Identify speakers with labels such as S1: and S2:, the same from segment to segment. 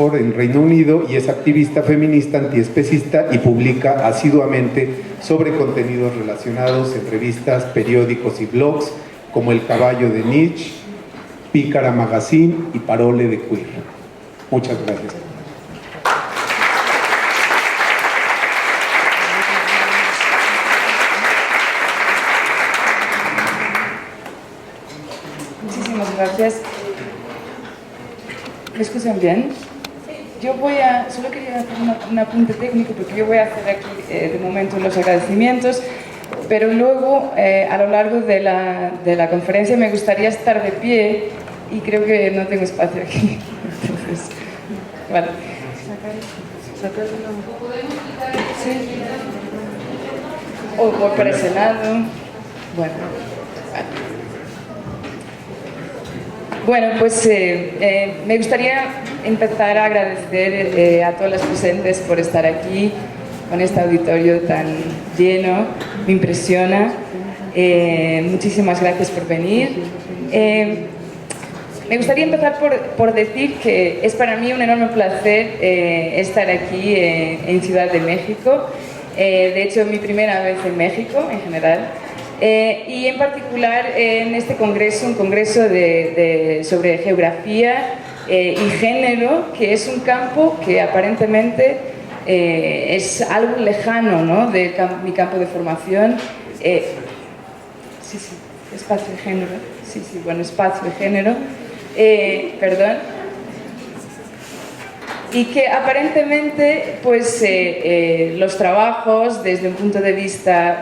S1: Oxford, en Reino Unido, y es activista feminista antiespecista y publica asiduamente sobre contenidos relacionados en revistas, periódicos y blogs como El Caballo de Nietzsche, Pícara Magazine y Parole de Queer. Muchas gracias.
S2: Muchísimas gracias. ¿Me escuchan bien? Yo solo quería hacer un apunte técnico porque yo voy a hacer aquí de momento los agradecimientos, pero luego a lo largo de la conferencia me gustaría estar de pie y creo que no tengo espacio aquí. Entonces, vale. ¿Sí? O por ese lado. Bueno. Bueno, pues me gustaría empezar a agradecer a todas las presentes por estar aquí, con este auditorio tan lleno, me impresiona. Muchísimas gracias por venir. Me gustaría empezar por decir que es para mí un enorme placer estar aquí en Ciudad de México. De hecho, mi primera vez en México, en general. Y en particular en este congreso, un congreso sobre geografía y género, que es un campo que aparentemente es algo lejano, ¿no?, de mi campo de formación. Sí, espacio de género, bueno, espacio de género, perdón. Y que aparentemente, pues, los trabajos desde un punto de vista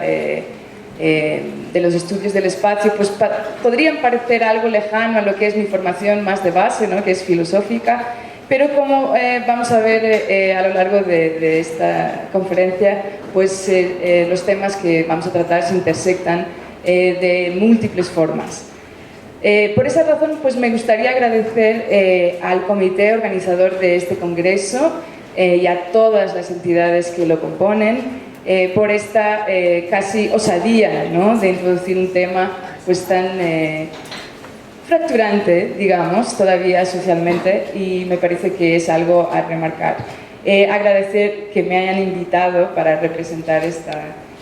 S2: de los estudios del espacio, pues podrían parecer algo lejano a lo que es mi formación más de base, ¿no?, que es filosófica, pero como vamos a ver a lo largo de esta conferencia, pues los temas que vamos a tratar se intersectan de múltiples formas. Por esa razón, pues me gustaría agradecer al comité organizador de este congreso y a todas las entidades que lo componen, por esta casi osadía, ¿no?, de introducir un tema pues tan fracturante, digamos, todavía socialmente, y me parece que es algo a remarcar. Agradecer que me hayan invitado para representar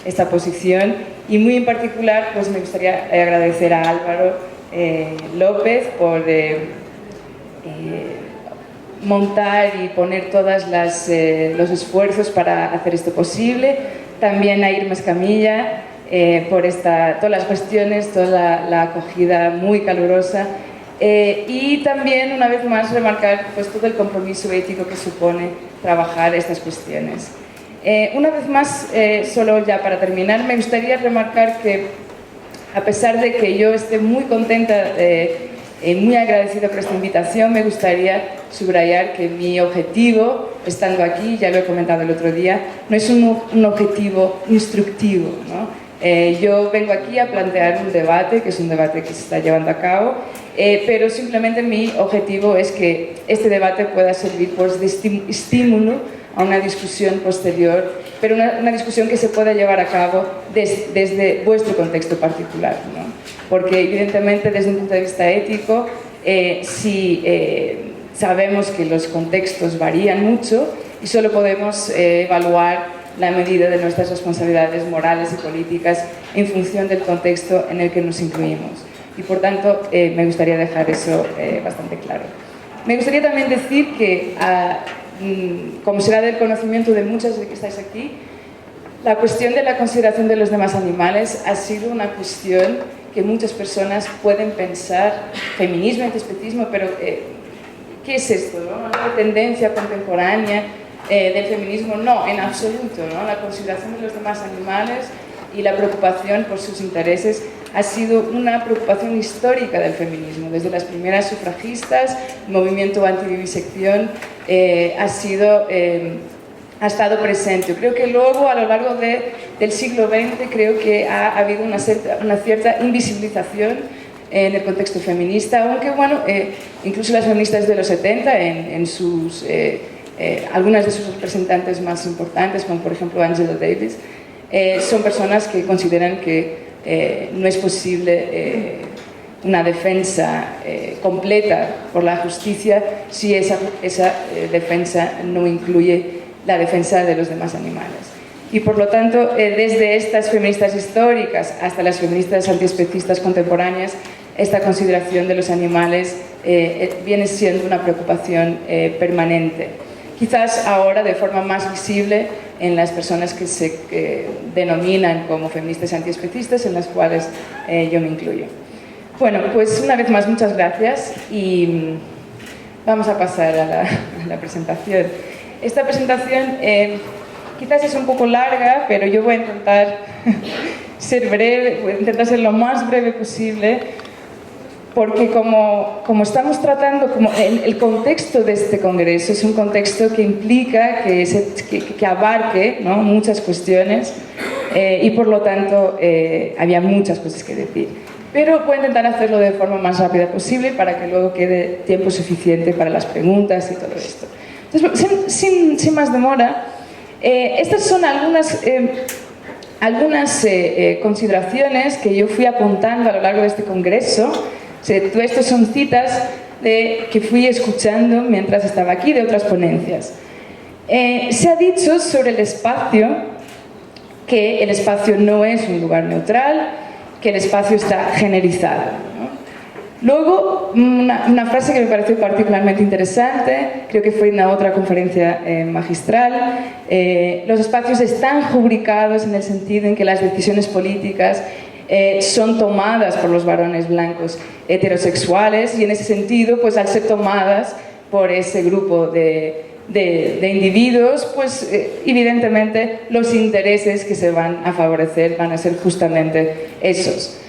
S2: esta posición, y muy en particular pues me gustaría agradecer a Álvaro López por montar y poner todos los esfuerzos para hacer esto posible. También a Irma Escamilla por todas las cuestiones, toda la acogida muy calurosa. Y también, una vez más, remarcar pues todo el compromiso ético que supone trabajar estas cuestiones. Una vez más, solo ya para terminar, me gustaría remarcar que, a pesar de que yo esté muy contenta, muy agradecida por esta invitación, me gustaría subrayar que mi objetivo, estando aquí, ya lo he comentado el otro día, no es un objetivo instructivo, ¿no? Yo vengo aquí a plantear un debate, que es un debate que se está llevando a cabo, pero simplemente mi objetivo es que este debate pueda servir pues, de estímulo a una discusión posterior, pero una discusión que se pueda llevar a cabo desde vuestro contexto particular, ¿no? Porque evidentemente desde un punto de vista ético, si sabemos que los contextos varían mucho y solo podemos evaluar la medida de nuestras responsabilidades morales y políticas en función del contexto en el que nos incluimos. Y por tanto, me gustaría dejar eso bastante claro. Me gustaría también decir que, como será del conocimiento de muchas de que estáis aquí, la cuestión de la consideración de los demás animales ha sido una cuestión que muchas personas pueden pensar, feminismo, antiespecismo, pero ¿qué es esto, no? ¿Una tendencia contemporánea del feminismo? No, en absoluto, ¿no? La consideración de los demás animales y la preocupación por sus intereses ha sido una preocupación histórica del feminismo. Desde las primeras sufragistas, el movimiento antivivisección ha estado presente. Creo que luego, a lo largo del siglo XX, creo que ha habido una cierta invisibilización en el contexto feminista, aunque, bueno, incluso las feministas de los 70, algunas de sus representantes más importantes, como por ejemplo Angela Davis, son personas que consideran que no es posible una defensa completa por la justicia si esa defensa no incluye la defensa de los demás animales. Y por lo tanto, desde estas feministas históricas hasta las feministas antiespecistas contemporáneas, esta consideración de los animales viene siendo una preocupación permanente. Quizás ahora de forma más visible en las personas que se denominan como feministas antiespecistas, en las cuales yo me incluyo. Bueno, pues una vez más muchas gracias y vamos a pasar a la presentación. Esta presentación quizás es un poco larga, pero yo voy a intentar ser breve, voy a intentar ser lo más breve posible, porque como estamos tratando, como el contexto de este congreso es un contexto que implica que abarque, ¿no?, muchas cuestiones y por lo tanto había muchas cosas que decir. Pero voy a intentar hacerlo de forma más rápida posible para que luego quede tiempo suficiente para las preguntas y todo esto. Entonces, sin más demora, estas son algunas consideraciones que yo fui apuntando a lo largo de este congreso. Todo esto son citas que fui escuchando mientras estaba aquí de otras ponencias. Se ha dicho sobre el espacio que el espacio no es un lugar neutral, que el espacio está generizado, ¿no? Luego, una frase que me pareció particularmente interesante, creo que fue en una otra conferencia magistral, los espacios están rubricados en el sentido en que las decisiones políticas son tomadas por los varones blancos heterosexuales y en ese sentido, pues al ser tomadas por ese grupo de individuos, pues evidentemente los intereses que se van a favorecer van a ser justamente esos.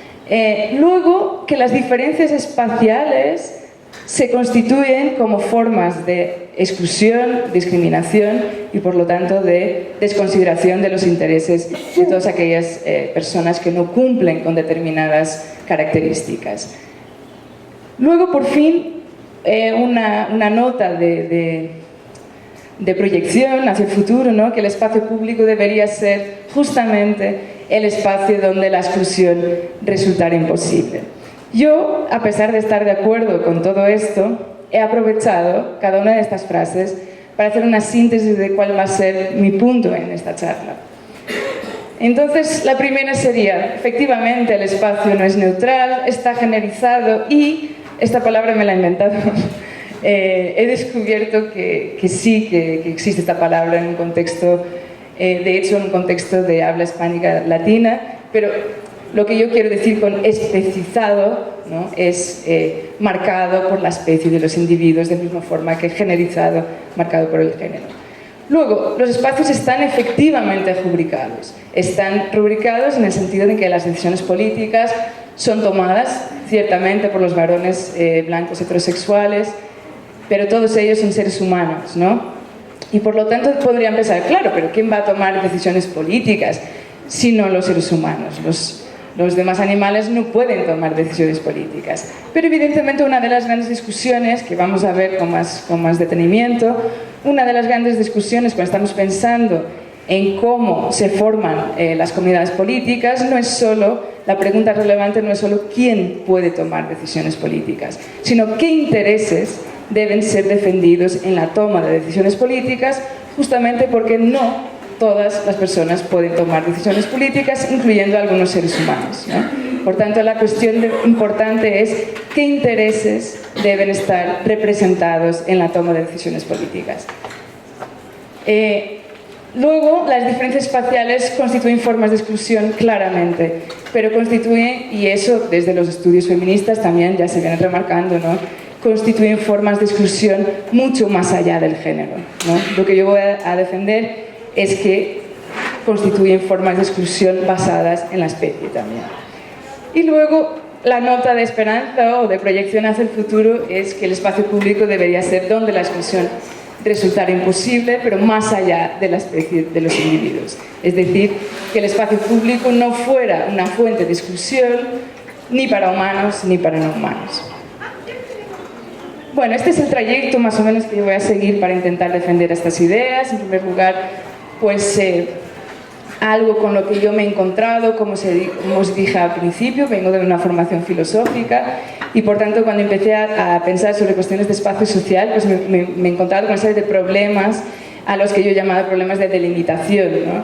S2: Luego, que las diferencias espaciales se constituyen como formas de exclusión, discriminación y por lo tanto de desconsideración de los intereses de todas aquellas personas que no cumplen con determinadas características. Luego, por fin, una nota de proyección hacia el futuro, ¿no?, que el espacio público debería ser justamente el espacio donde la exclusión resultara imposible. Yo, a pesar de estar de acuerdo con todo esto, he aprovechado cada una de estas frases para hacer una síntesis de cuál va a ser mi punto en esta charla. Entonces, la primera sería, efectivamente, el espacio no es neutral, está generizado y, esta palabra me la he inventado, he descubierto que sí, que existe esta palabra en un contexto, de hecho en un contexto de habla hispánica latina, pero lo que yo quiero decir con especizado, ¿no?, es marcado por la especie de los individuos, de la misma forma que generizado, marcado por el género. Luego, los espacios están efectivamente rubricados. Están rubricados en el sentido de que las decisiones políticas son tomadas ciertamente por los varones blancos heterosexuales, pero todos ellos son seres humanos, ¿no? Y por lo tanto podrían pensar, claro, pero ¿quién va a tomar decisiones políticas si no los seres humanos? Los demás animales no pueden tomar decisiones políticas. Pero evidentemente una de las grandes discusiones que vamos a ver con más detenimiento, una de las grandes discusiones cuando estamos pensando en cómo se forman las comunidades políticas, no es solo, la pregunta relevante no es solo quién puede tomar decisiones políticas, sino qué intereses deben ser defendidos en la toma de decisiones políticas, justamente porque no todas las personas pueden tomar decisiones políticas, incluyendo algunos seres humanos, ¿no? Por tanto, la cuestión importante es qué intereses deben estar representados en la toma de decisiones políticas. Luego, las diferencias espaciales constituyen formas de exclusión claramente, pero constituyen, y eso desde los estudios feministas también ya se viene remarcando, ¿no?, constituyen formas de exclusión mucho más allá del género, ¿no? Lo que yo voy a defender es que constituyen formas de exclusión basadas en la especie también. Y luego, la nota de esperanza o de proyección hacia el futuro es que el espacio público debería ser donde la exclusión resultara imposible, pero más allá de la especie de los individuos. Es decir, que el espacio público no fuera una fuente de exclusión ni para humanos ni para no humanos. Bueno, este es el trayecto más o menos que yo voy a seguir para intentar defender estas ideas. En primer lugar, pues algo con lo que yo me he encontrado, como os dije al principio, vengo de una formación filosófica y por tanto cuando empecé a pensar sobre cuestiones de espacio social, pues me he encontrado con una serie de problemas a los que yo llamaba problemas de delimitación, ¿no?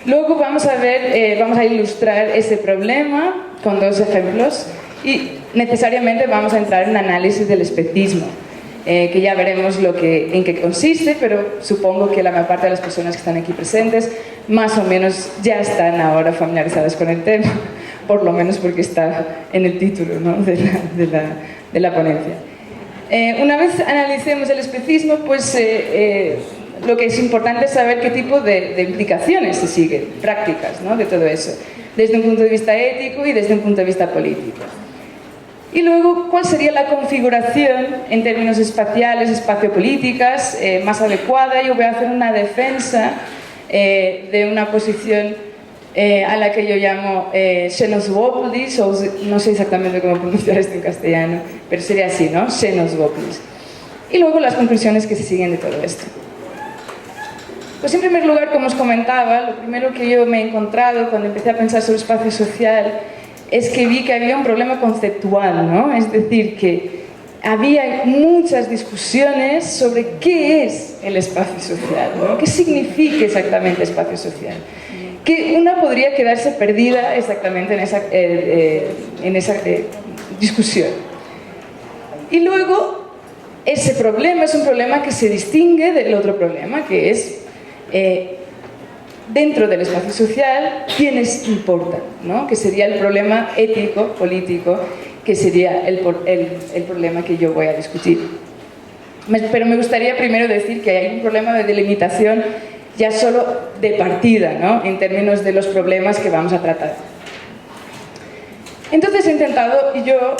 S2: Luego vamos a ilustrar ese problema con dos ejemplos y necesariamente vamos a entrar en análisis del especismo, que ya veremos en qué consiste, pero supongo que la mayor parte de las personas que están aquí presentes más o menos ya están ahora familiarizadas con el tema, por lo menos porque está en el título, ¿no?, de la ponencia. Una vez analicemos el especismo, pues lo que es importante es saber qué tipo de implicaciones se siguen, prácticas, ¿no?, de todo eso, desde un punto de vista ético y desde un punto de vista político. Y luego, ¿cuál sería la configuración en términos espaciales, espaciopolíticas, más adecuada? Yo voy a hacer una defensa de una posición a la que yo llamo xenoswópolis, o no sé exactamente cómo pronunciar esto en castellano, pero sería así, ¿no?, xenoswópolis. Y luego las conclusiones que se siguen de todo esto. Pues en primer lugar, como os comentaba, lo primero que yo me he encontrado cuando empecé a pensar sobre espacio social es que vi que había un problema conceptual, ¿no? Es decir, que había muchas discusiones sobre qué es el espacio social, ¿no?, qué significa exactamente espacio social. Que una podría quedarse perdida exactamente en esa discusión. Y luego, ese problema es un problema que se distingue del otro problema, que es dentro del espacio social, ¿quiénes importan?, ¿no?, que sería el problema ético, político, que sería el problema que yo voy a discutir. Pero me gustaría primero decir que hay un problema de delimitación ya solo de partida, ¿no?, en términos de los problemas que vamos a tratar. Entonces he intentado yo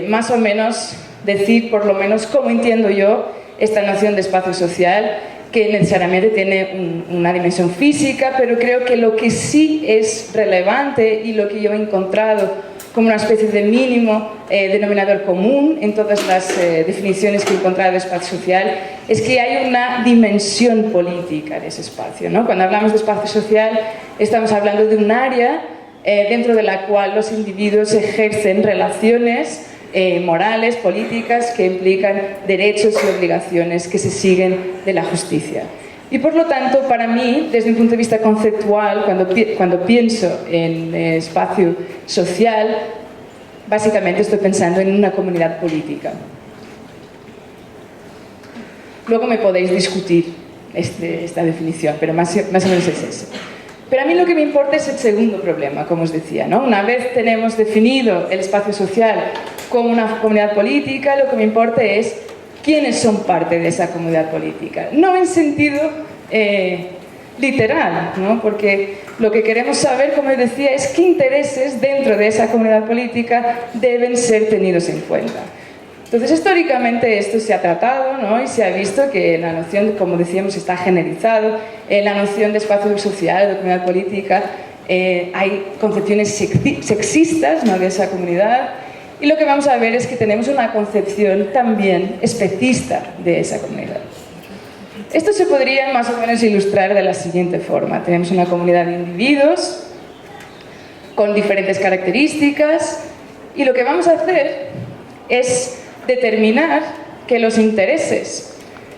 S2: más o menos decir por lo menos cómo entiendo yo esta noción de espacio social, que necesariamente tiene una dimensión física, pero creo que lo que sí es relevante y lo que yo he encontrado como una especie de mínimo denominador común en todas las definiciones que he encontrado de espacio social es que hay una dimensión política de ese espacio, ¿no? Cuando hablamos de espacio social estamos hablando de un área dentro de la cual los individuos ejercen relaciones morales, políticas, que implican derechos y obligaciones que se siguen de la justicia. Y por lo tanto, para mí, desde un punto de vista conceptual, cuando pienso en espacio social, básicamente estoy pensando en una comunidad política. Luego me podéis discutir esta definición, pero más o menos es eso. Pero a mí lo que me importa es el segundo problema, como os decía, ¿no? Una vez tenemos definido el espacio social como una comunidad política, lo que me importa es quiénes son parte de esa comunidad política. No en sentido literal, ¿no?, porque lo que queremos saber, como os decía, es qué intereses dentro de esa comunidad política deben ser tenidos en cuenta. Entonces, históricamente esto se ha tratado, ¿no?, y se ha visto que la noción, como decíamos, está generalizado. En la noción de espacio social, de comunidad política, hay concepciones sexistas, ¿no?, de esa comunidad. Y lo que vamos a ver es que tenemos una concepción también especista de esa comunidad. Esto se podría más o menos ilustrar de la siguiente forma. Tenemos una comunidad de individuos con diferentes características y lo que vamos a hacer es determinar que los intereses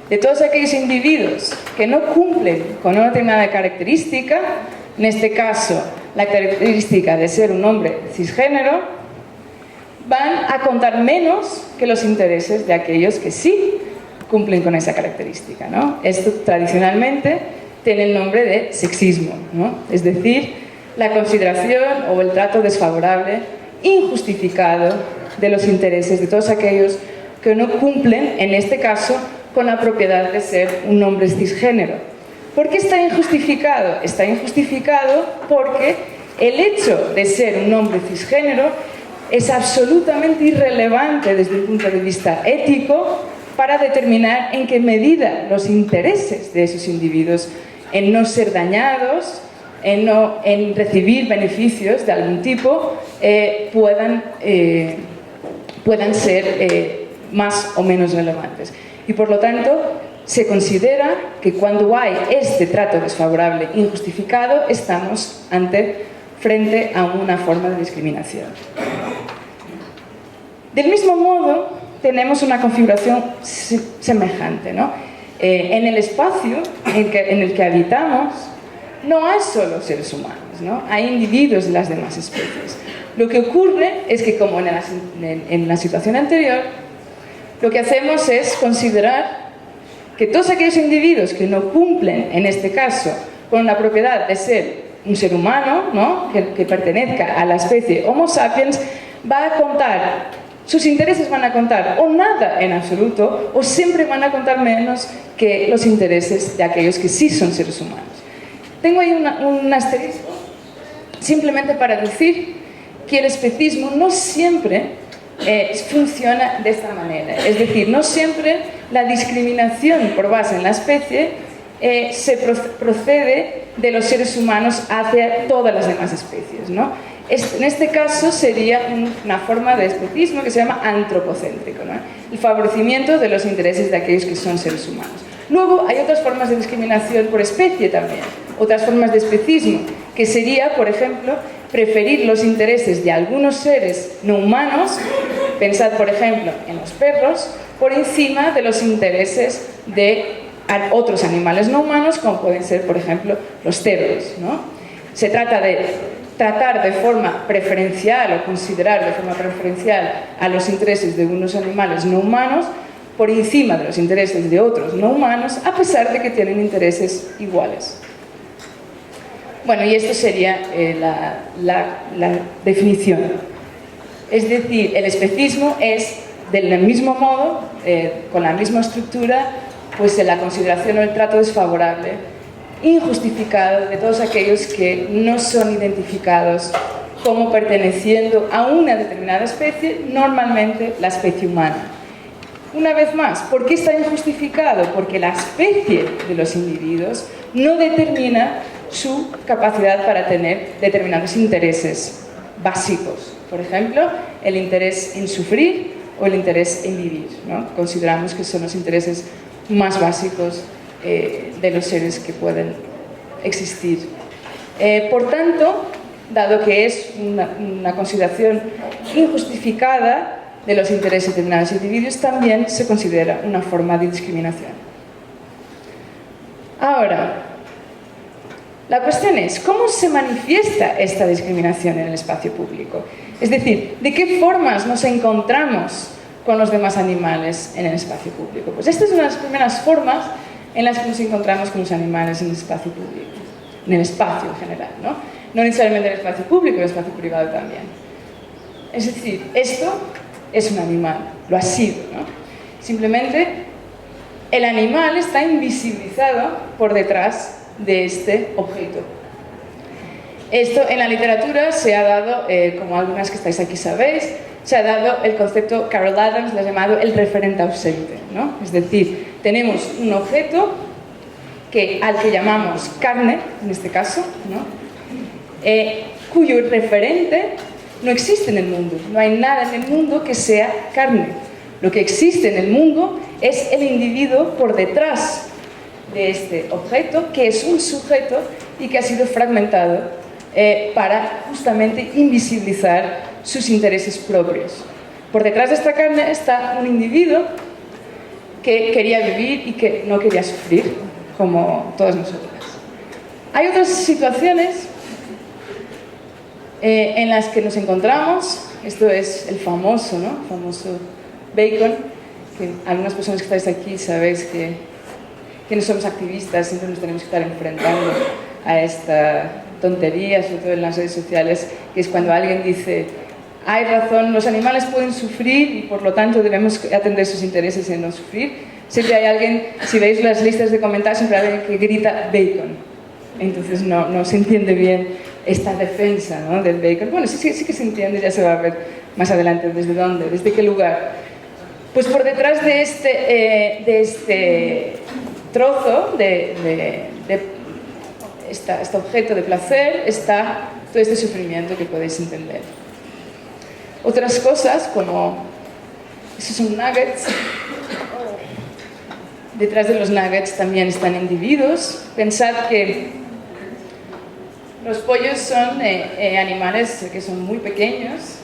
S2: de todos aquellos individuos que no cumplen con una determinada característica, en este caso la característica de ser un hombre cisgénero, van a contar menos que los intereses de aquellos que sí cumplen con esa característica, ¿no? Esto tradicionalmente tiene el nombre de sexismo, ¿no? Es decir, la consideración o el trato desfavorable, injustificado, de los intereses de todos aquellos que no cumplen, en este caso, con la propiedad de ser un hombre cisgénero. ¿Por qué está injustificado? Está injustificado porque el hecho de ser un hombre cisgénero es absolutamente irrelevante desde el punto de vista ético para determinar en qué medida los intereses de esos individuos en no ser dañados, en recibir beneficios de algún tipo, puedan ser más o menos relevantes. Y por lo tanto, se considera que cuando hay este trato desfavorable injustificado, estamos frente a una forma de discriminación. Del mismo modo, tenemos una configuración semejante, ¿no? En el espacio en el que habitamos, no hay solo seres humanos, ¿no? Hay individuos de las demás especies. Lo que ocurre es que, como en la situación anterior, lo que hacemos es considerar que todos aquellos individuos que no cumplen, en este caso, con la propiedad de ser un ser humano, ¿no? que pertenezca a la especie Homo sapiens, va a contar, sus intereses van a contar o nada en absoluto, o siempre van a contar menos que los intereses de aquellos que sí son seres humanos. Tengo ahí un asterisco, simplemente para decir que el especismo no siempre funciona de esta manera. Es decir, no siempre la discriminación por base en la especie procede de los seres humanos hacia todas las demás especies, ¿no? En este caso sería una forma de especismo que se llama antropocéntrico, ¿no? El favorecimiento de los intereses de aquellos que son seres humanos. Luego hay otras formas de discriminación por especie también, otras formas de especismo, que sería, por ejemplo, preferir los intereses de algunos seres no humanos, pensad por ejemplo en los perros, por encima de los intereses de otros animales no humanos, como pueden ser por ejemplo los cerdos, ¿no? Se trata de tratar de forma preferencial o considerar de forma preferencial a los intereses de unos animales no humanos por encima de los intereses de otros no humanos, a pesar de que tienen intereses iguales. Bueno, y esto sería la definición. Es decir, el especismo es, del mismo modo, con la misma estructura, pues la consideración o el trato desfavorable, injustificado de todos aquellos que no son identificados como perteneciendo a una determinada especie, normalmente la especie humana. Una vez más, ¿por qué está injustificado? Porque la especie de los individuos no determina su capacidad para tener determinados intereses básicos. Por ejemplo, el interés en sufrir o el interés en vivir, ¿no? Consideramos que son los intereses más básicos de los seres que pueden existir. Por tanto, dado que es una consideración injustificada de los intereses de determinados individuos, también se considera una forma de discriminación. Ahora, la cuestión es, ¿cómo se manifiesta esta discriminación en el espacio público? Es decir, ¿de qué formas nos encontramos con los demás animales en el espacio público? Pues esta es una de las primeras formas en las que nos encontramos con los animales en el espacio público, en el espacio en general, ¿no? No necesariamente en el espacio público, en el espacio privado también. Es decir, esto es un animal, lo ha sido, ¿no? Simplemente el animal está invisibilizado por detrás de este objeto. Esto en la literatura se ha dado, como algunas que estáis aquí sabéis, se ha dado el concepto, Carol Adams lo ha llamado el referente ausente, ¿no? Es decir, tenemos un objeto al que llamamos carne, en este caso, ¿no? Cuyo referente no existe en el mundo, no hay nada en el mundo que sea carne. Lo que existe en el mundo es el individuo por detrás de este objeto, que es un sujeto y que ha sido fragmentado para justamente invisibilizar sus intereses propios. Por detrás de esta carne está un individuo que quería vivir y que no quería sufrir, como todas nosotras. Hay otras situaciones en las que nos encontramos, esto es el famoso, ¿no? El famoso Bacon, que algunas personas que estáis aquí sabéis que no somos activistas, siempre nos tenemos que estar enfrentando a esta tontería, sobre todo en las redes sociales, que es cuando alguien dice, hay razón, los animales pueden sufrir y por lo tanto debemos atender sus intereses en no sufrir. Siempre hay alguien, si veis las listas de comentarios, siempre hay alguien que grita bacon. Entonces no se entiende bien esta defensa, ¿no?, del bacon. Bueno, sí que se entiende, ya se va a ver más adelante desde dónde, desde qué lugar. Pues por detrás de este trozo, de este objeto de placer, está todo este sufrimiento que podéis entender. Otras cosas, como esos son nuggets Detrás de los nuggets también están individuos. Pensad que los pollos son animales que son muy pequeños,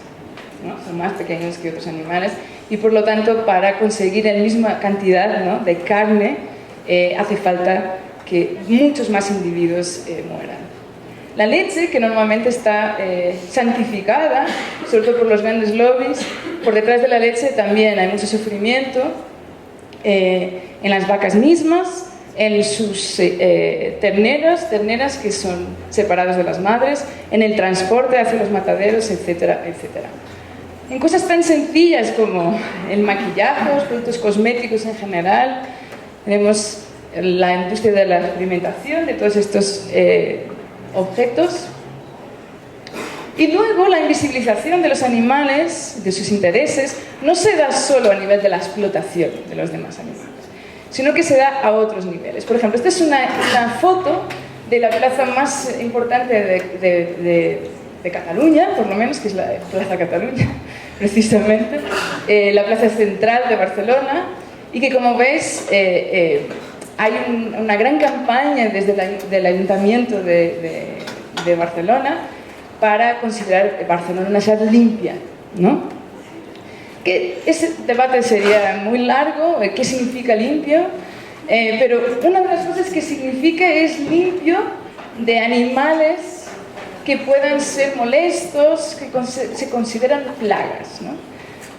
S2: ¿no? Son más pequeños que otros animales, y por lo tanto para conseguir la misma cantidad, ¿no?, de carne hace falta que muchos más individuos mueran. La leche, que normalmente está santificada, sobre todo por los grandes lobbies, por detrás de la leche también hay mucho sufrimiento en las vacas mismas, en sus terneras que son separadas de las madres, en el transporte hacia los mataderos, etcétera, etcétera. En cosas tan sencillas como el maquillaje, los productos cosméticos en general, tenemos la industria de la experimentación de todos estos objetos. Y luego la invisibilización de los animales, de sus intereses, no se da solo a nivel de la explotación de los demás animales, sino que se da a otros niveles. Por ejemplo, esta es una foto de la plaza más importante de Cataluña, por lo menos, que es la Plaza Cataluña, precisamente, la plaza central de Barcelona, y que, como veis, hay una gran campaña desde el Ayuntamiento de Barcelona para considerar Barcelona una ciudad limpia, ¿no? Que ese debate sería muy largo, ¿qué significa limpio? Pero una de las cosas que significa es limpio de animales que puedan ser molestos, que se consideran plagas, ¿no?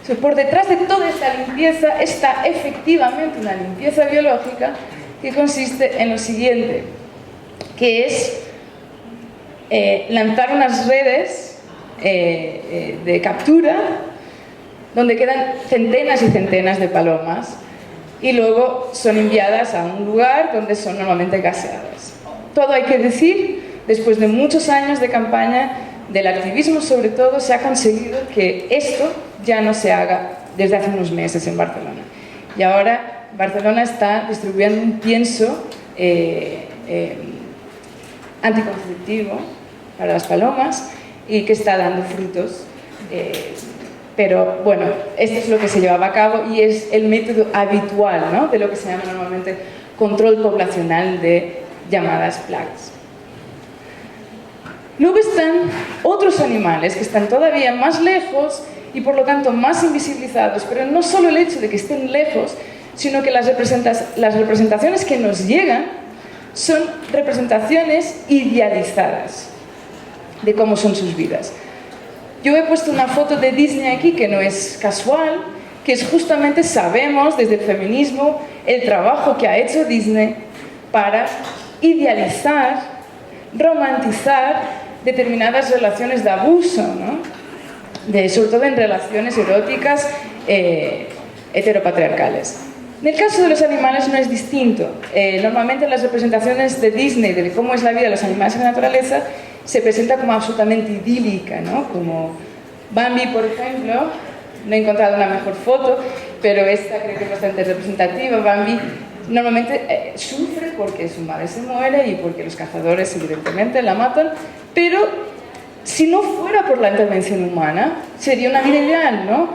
S2: O sea, por detrás de toda esta limpieza está efectivamente una limpieza biológica que consiste en lo siguiente, que es lanzar unas redes de captura donde quedan centenas y centenas de palomas y luego son enviadas a un lugar donde son normalmente gaseadas. Todo hay que decir, después de muchos años de campaña, del activismo sobre todo, se ha conseguido que esto ya no se haga desde hace unos meses en Barcelona. Y ahora Barcelona está distribuyendo un pienso anticonceptivo para las palomas y que está dando frutos. Pero bueno, esto es lo que se llevaba a cabo y es el método habitual, ¿no?, de lo que se llama normalmente control poblacional de llamadas plagas. Luego están otros animales que están todavía más lejos y por lo tanto más invisibilizados, pero no solo el hecho de que estén lejos, sino que las representaciones que nos llegan son representaciones idealizadas de cómo son sus vidas. Yo he puesto una foto de Disney aquí que no es casual, que es justamente, sabemos desde el feminismo, el trabajo que ha hecho Disney para idealizar, romantizar determinadas relaciones de abuso, ¿no? Sobre todo en relaciones eróticas heteropatriarcales. En el caso de los animales no es distinto. Normalmente las representaciones de Disney de cómo es la vida de los animales en la naturaleza se presenta como absolutamente idílica, ¿no? Como Bambi, por ejemplo. No he encontrado una mejor foto, pero esta creo que es bastante representativa. Bambi normalmente sufre porque su madre se muere y porque los cazadores evidentemente la matan, pero si no fuera por la intervención humana sería una vida ideal, ¿no?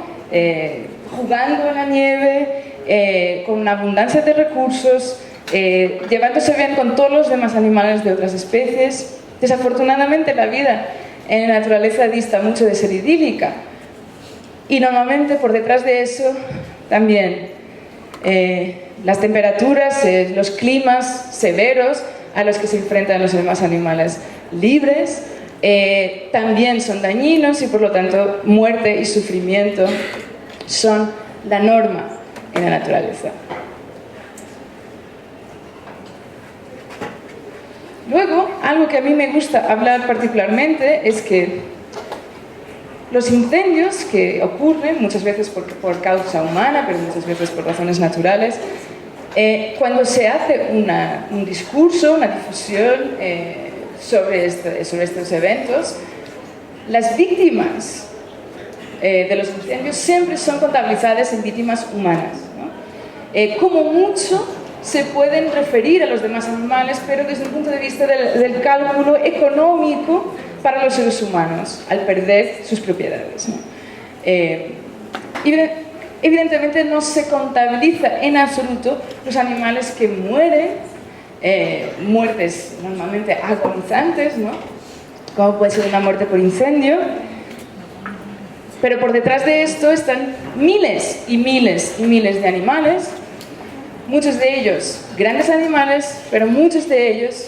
S2: Jugando en la nieve, con una abundancia de recursos, llevándose bien con todos los demás animales de otras especies. Desafortunadamente la vida en la naturaleza dista mucho de ser idílica y normalmente por detrás de eso también las temperaturas, los climas severos a los que se enfrentan los demás animales libres también son dañinos y por lo tanto muerte y sufrimiento son la norma en la naturaleza. Luego, algo que a mí me gusta hablar particularmente es que los incendios que ocurren, muchas veces por causa humana, pero muchas veces por razones naturales, cuando se hace un discurso, una difusión sobre estos eventos, las víctimas de los incendios siempre son contabilizadas en víctimas humanas, ¿no? Como mucho se pueden referir a los demás animales, pero desde el punto de vista del cálculo económico para los seres humanos, al perder sus propiedades, ¿no? Y evidentemente no se contabiliza en absoluto los animales que mueren, muertes normalmente agonizantes, ¿no? Como puede ser una muerte por incendio, pero por detrás de esto están miles y miles y miles de animales, muchos de ellos grandes animales, pero muchos de ellos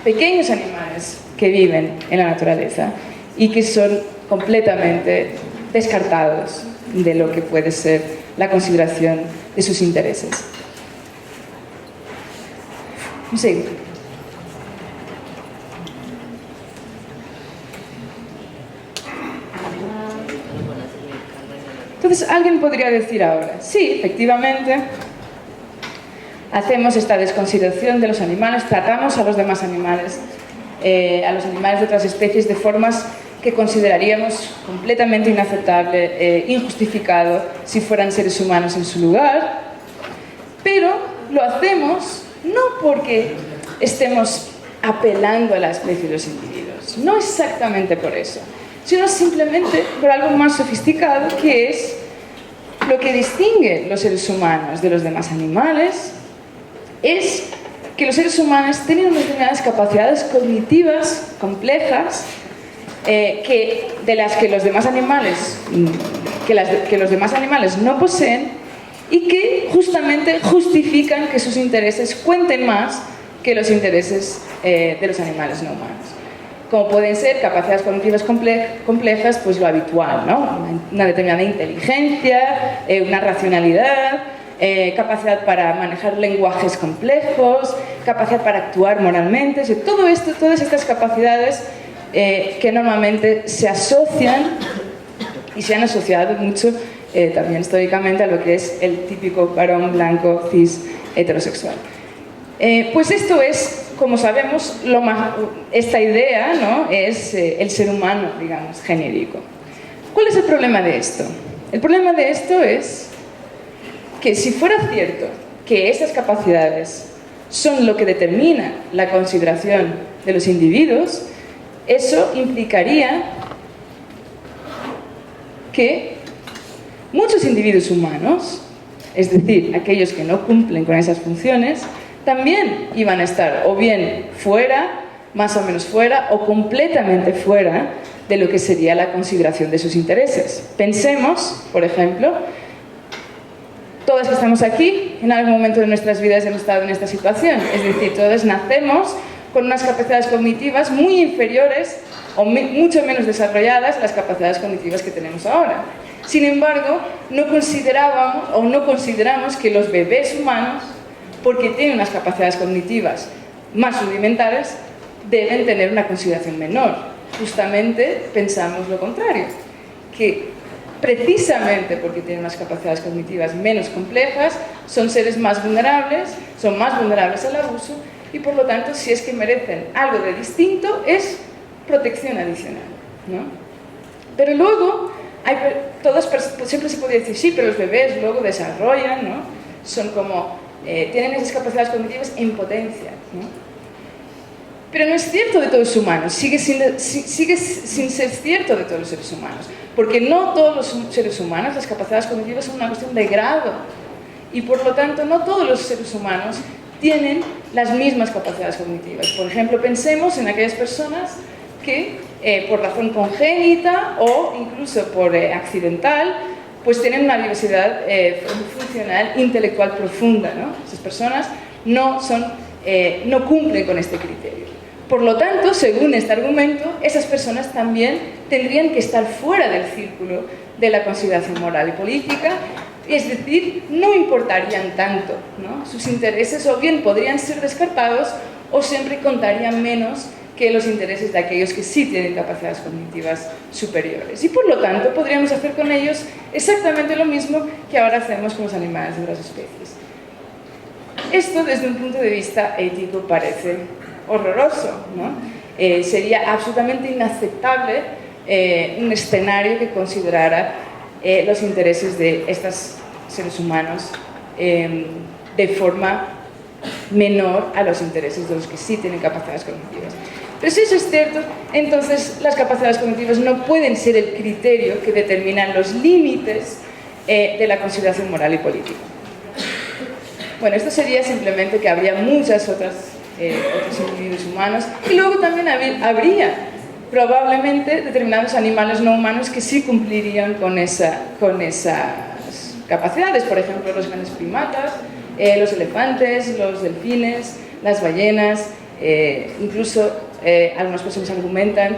S2: pequeños animales que viven en la naturaleza y que son completamente descartados de lo que puede ser la consideración de sus intereses. Sí. Entonces, alguien podría decir ahora, sí, efectivamente, hacemos esta desconsideración de los animales, tratamos a los demás animales, a los animales de otras especies de formas que consideraríamos completamente inaceptable, injustificado si fueran seres humanos en su lugar, pero lo hacemos no porque estemos apelando a la especie de los individuos, no exactamente por eso, sino simplemente por algo más sofisticado, que es lo que distingue los seres humanos de los demás animales, es que los seres humanos tienen unas determinadas capacidades cognitivas complejas de las que los demás animales que los demás animales no poseen, y que justamente justifican que sus intereses cuenten más que los intereses de los animales no humanos, como pueden ser capacidades cognitivas complejas, pues lo habitual, ¿no? Una determinada inteligencia, una racionalidad, capacidad para manejar lenguajes complejos, capacidad para actuar moralmente, o sea, todo esto, todas estas capacidades que normalmente se asocian y se han asociado mucho también históricamente a lo que es el típico varón blanco, cis, heterosexual. Pues esto es, como sabemos, esta idea, ¿no? Es el ser humano, digamos, genérico. ¿Cuál es el problema de esto? El problema de esto es que si fuera cierto que esas capacidades son lo que determina la consideración de los individuos, eso implicaría que muchos individuos humanos, es decir, aquellos que no cumplen con esas funciones, también iban a estar o bien fuera, más o menos fuera, o completamente fuera de lo que sería la consideración de sus intereses. Pensemos, por ejemplo, todos que estamos aquí, en algún momento de nuestras vidas hemos estado en esta situación, es decir, todos nacemos con unas capacidades cognitivas muy inferiores o mucho menos desarrolladas a las capacidades cognitivas que tenemos ahora. Sin embargo, no considerábamos o no consideramos que los bebés humanos, porque tienen unas capacidades cognitivas más rudimentares, deben tener una consideración menor. Justamente pensamos lo contrario, que precisamente porque tienen unas capacidades cognitivas menos complejas, son seres más vulnerables, son más vulnerables al abuso, y por lo tanto, si es que merecen algo de distinto, es protección adicional, ¿no? Pero luego, siempre se puede decir, sí, pero los bebés luego desarrollan, ¿no? Son como, tienen esas capacidades cognitivas en potencia, ¿no? Pero no es cierto de todos los humanos, sigue sin ser cierto de todos los seres humanos, porque no todos los seres humanos, las capacidades cognitivas son una cuestión de grado, y por lo tanto no todos los seres humanos tienen las mismas capacidades cognitivas. Por ejemplo, pensemos en aquellas personas que por razón congénita o incluso por accidental, pues tienen una diversidad funcional intelectual profunda, ¿no? Esas personas no cumplen con este criterio. Por lo tanto, según este argumento, esas personas también tendrían que estar fuera del círculo de la consideración moral y política, es decir, no importarían tanto, ¿no? Sus intereses o bien podrían ser descartados o siempre contarían menos que los intereses de aquellos que sí tienen capacidades cognitivas superiores. Y por lo tanto, podríamos hacer con ellos exactamente lo mismo que ahora hacemos con los animales de otras especies. Esto, desde un punto de vista ético, parece horroroso, ¿no? Sería absolutamente inaceptable un escenario que considerara los intereses de estos seres humanos de forma menor a los intereses de los que sí tienen capacidades cognitivas. Pero si eso es cierto, entonces las capacidades cognitivas no pueden ser el criterio que determinan los límites de la consideración moral y política. Bueno, esto sería simplemente que habría muchas otros individuos humanos, y luego también habría probablemente determinados animales no humanos que sí cumplirían con esas capacidades, por ejemplo los grandes primatas, los elefantes, los delfines, las ballenas, incluso algunas personas argumentan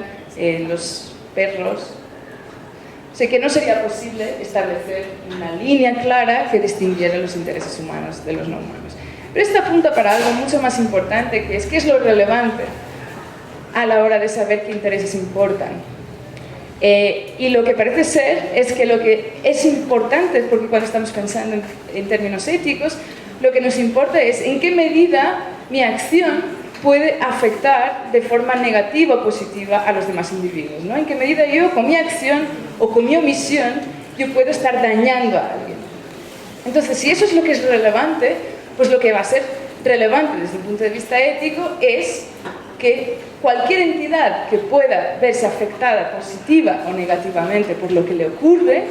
S2: los perros. O sea que no sería posible establecer una línea clara que distinguiera los intereses humanos de los no humanos. Pero esto apunta para algo mucho más importante, que es qué es lo relevante a la hora de saber qué intereses importan. Y lo que parece ser es que lo que es importante, porque cuando estamos pensando en términos éticos, lo que nos importa es en qué medida mi acción puede afectar de forma negativa o positiva a los demás individuos, ¿no? En qué medida yo, con mi acción o con mi omisión, yo puedo estar dañando a alguien. Entonces, si eso es lo que es relevante, pues lo que va a ser relevante desde el punto de vista ético es que cualquier entidad que pueda verse afectada positiva o negativamente por lo que le ocurre,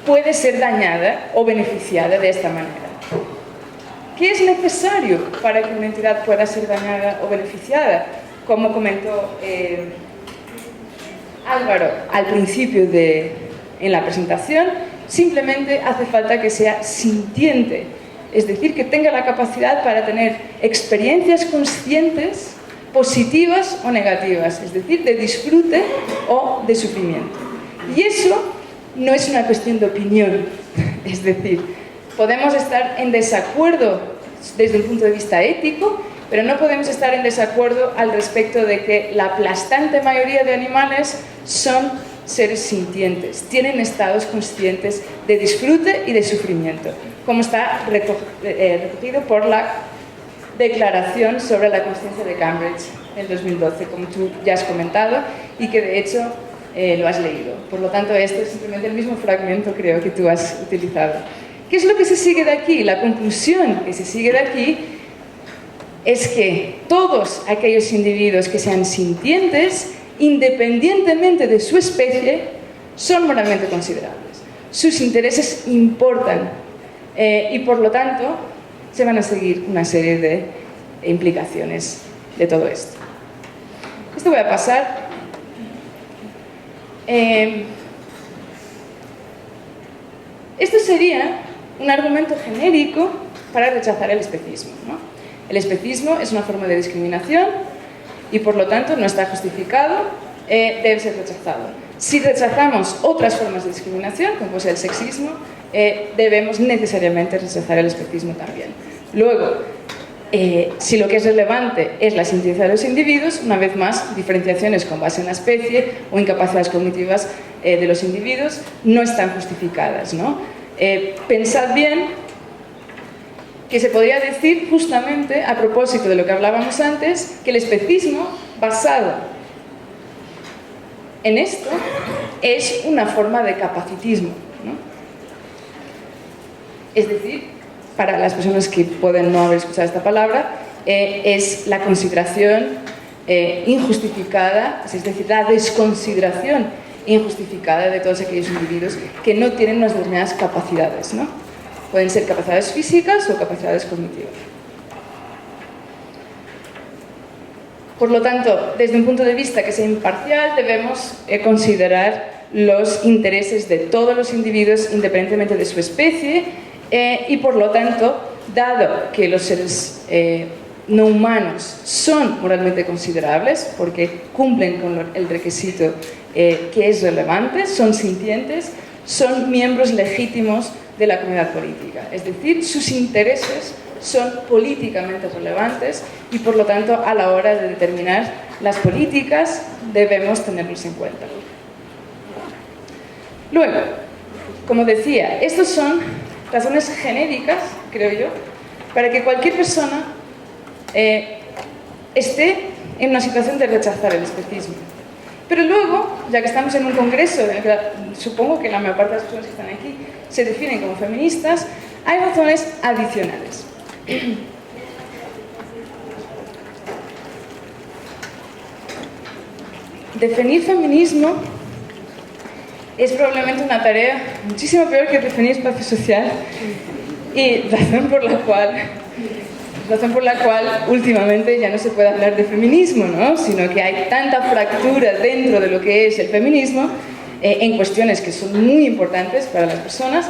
S2: puede ser dañada o beneficiada de esta manera. ¿Qué es necesario para que una entidad pueda ser dañada o beneficiada? Como comentó Álvaro al principio en la presentación, simplemente hace falta que sea sintiente, es decir, que tenga la capacidad para tener experiencias conscientes, positivas o negativas, es decir, de disfrute o de sufrimiento. Y eso no es una cuestión de opinión, es decir, podemos estar en desacuerdo desde un punto de vista ético, pero no podemos estar en desacuerdo al respecto de que la aplastante mayoría de animales son seres sintientes, tienen estados conscientes de disfrute y de sufrimiento, como está recogido por la Declaración sobre la Conciencia de Cambridge en 2012, como tú ya has comentado y que de hecho lo has leído. Por lo tanto, este es simplemente el mismo fragmento, creo, que tú has utilizado. ¿Qué es lo que se sigue de aquí? La conclusión que se sigue de aquí es que todos aquellos individuos que sean sintientes, independientemente de su especie, son moralmente considerables. Sus intereses importan y, por lo tanto, se van a seguir una serie de implicaciones de todo esto. Esto voy a pasar. Esto sería un argumento genérico para rechazar el especismo, ¿no? El especismo es una forma de discriminación y, por lo tanto, no está justificado, debe ser rechazado. Si rechazamos otras formas de discriminación, como puede ser el sexismo, debemos necesariamente rechazar el especismo también. Luego, si lo que es relevante es la sintiencia de los individuos, una vez más, diferenciaciones con base en la especie o incapacidades cognitivas de los individuos no están justificadas, ¿no? Pensad bien que se podría decir justamente a propósito de lo que hablábamos antes, que el especismo basado en esto es una forma de capacitismo, ¿no? Es decir, para las personas que pueden no haber escuchado esta palabra, es la consideración injustificada, es decir, la desconsideración injustificada de todos aquellos individuos que no tienen unas determinadas capacidades, ¿no? Pueden ser capacidades físicas o capacidades cognitivas. Por lo tanto, desde un punto de vista que sea imparcial, debemos considerar los intereses de todos los individuos independientemente de su especie y, por lo tanto, dado que los seres no humanos son moralmente considerables porque cumplen con el requisito que es relevante, son sintientes, son miembros legítimos de la comunidad política. Es decir, sus intereses son políticamente relevantes y, por lo tanto, a la hora de determinar las políticas debemos tenerlos en cuenta. Luego, como decía, estas son razones genéricas, creo yo, para que cualquier persona esté en una situación de rechazar el especismo. Pero luego, ya que estamos en un congreso, en el que supongo que la mayor parte de las personas que están aquí se definen como feministas, hay razones adicionales. Definir feminismo es probablemente una tarea muchísimo peor que definir espacio social y razón por la cual últimamente ya no se puede hablar de feminismo, ¿no? Sino que hay tanta fractura dentro de lo que es el feminismo en cuestiones que son muy importantes para las personas,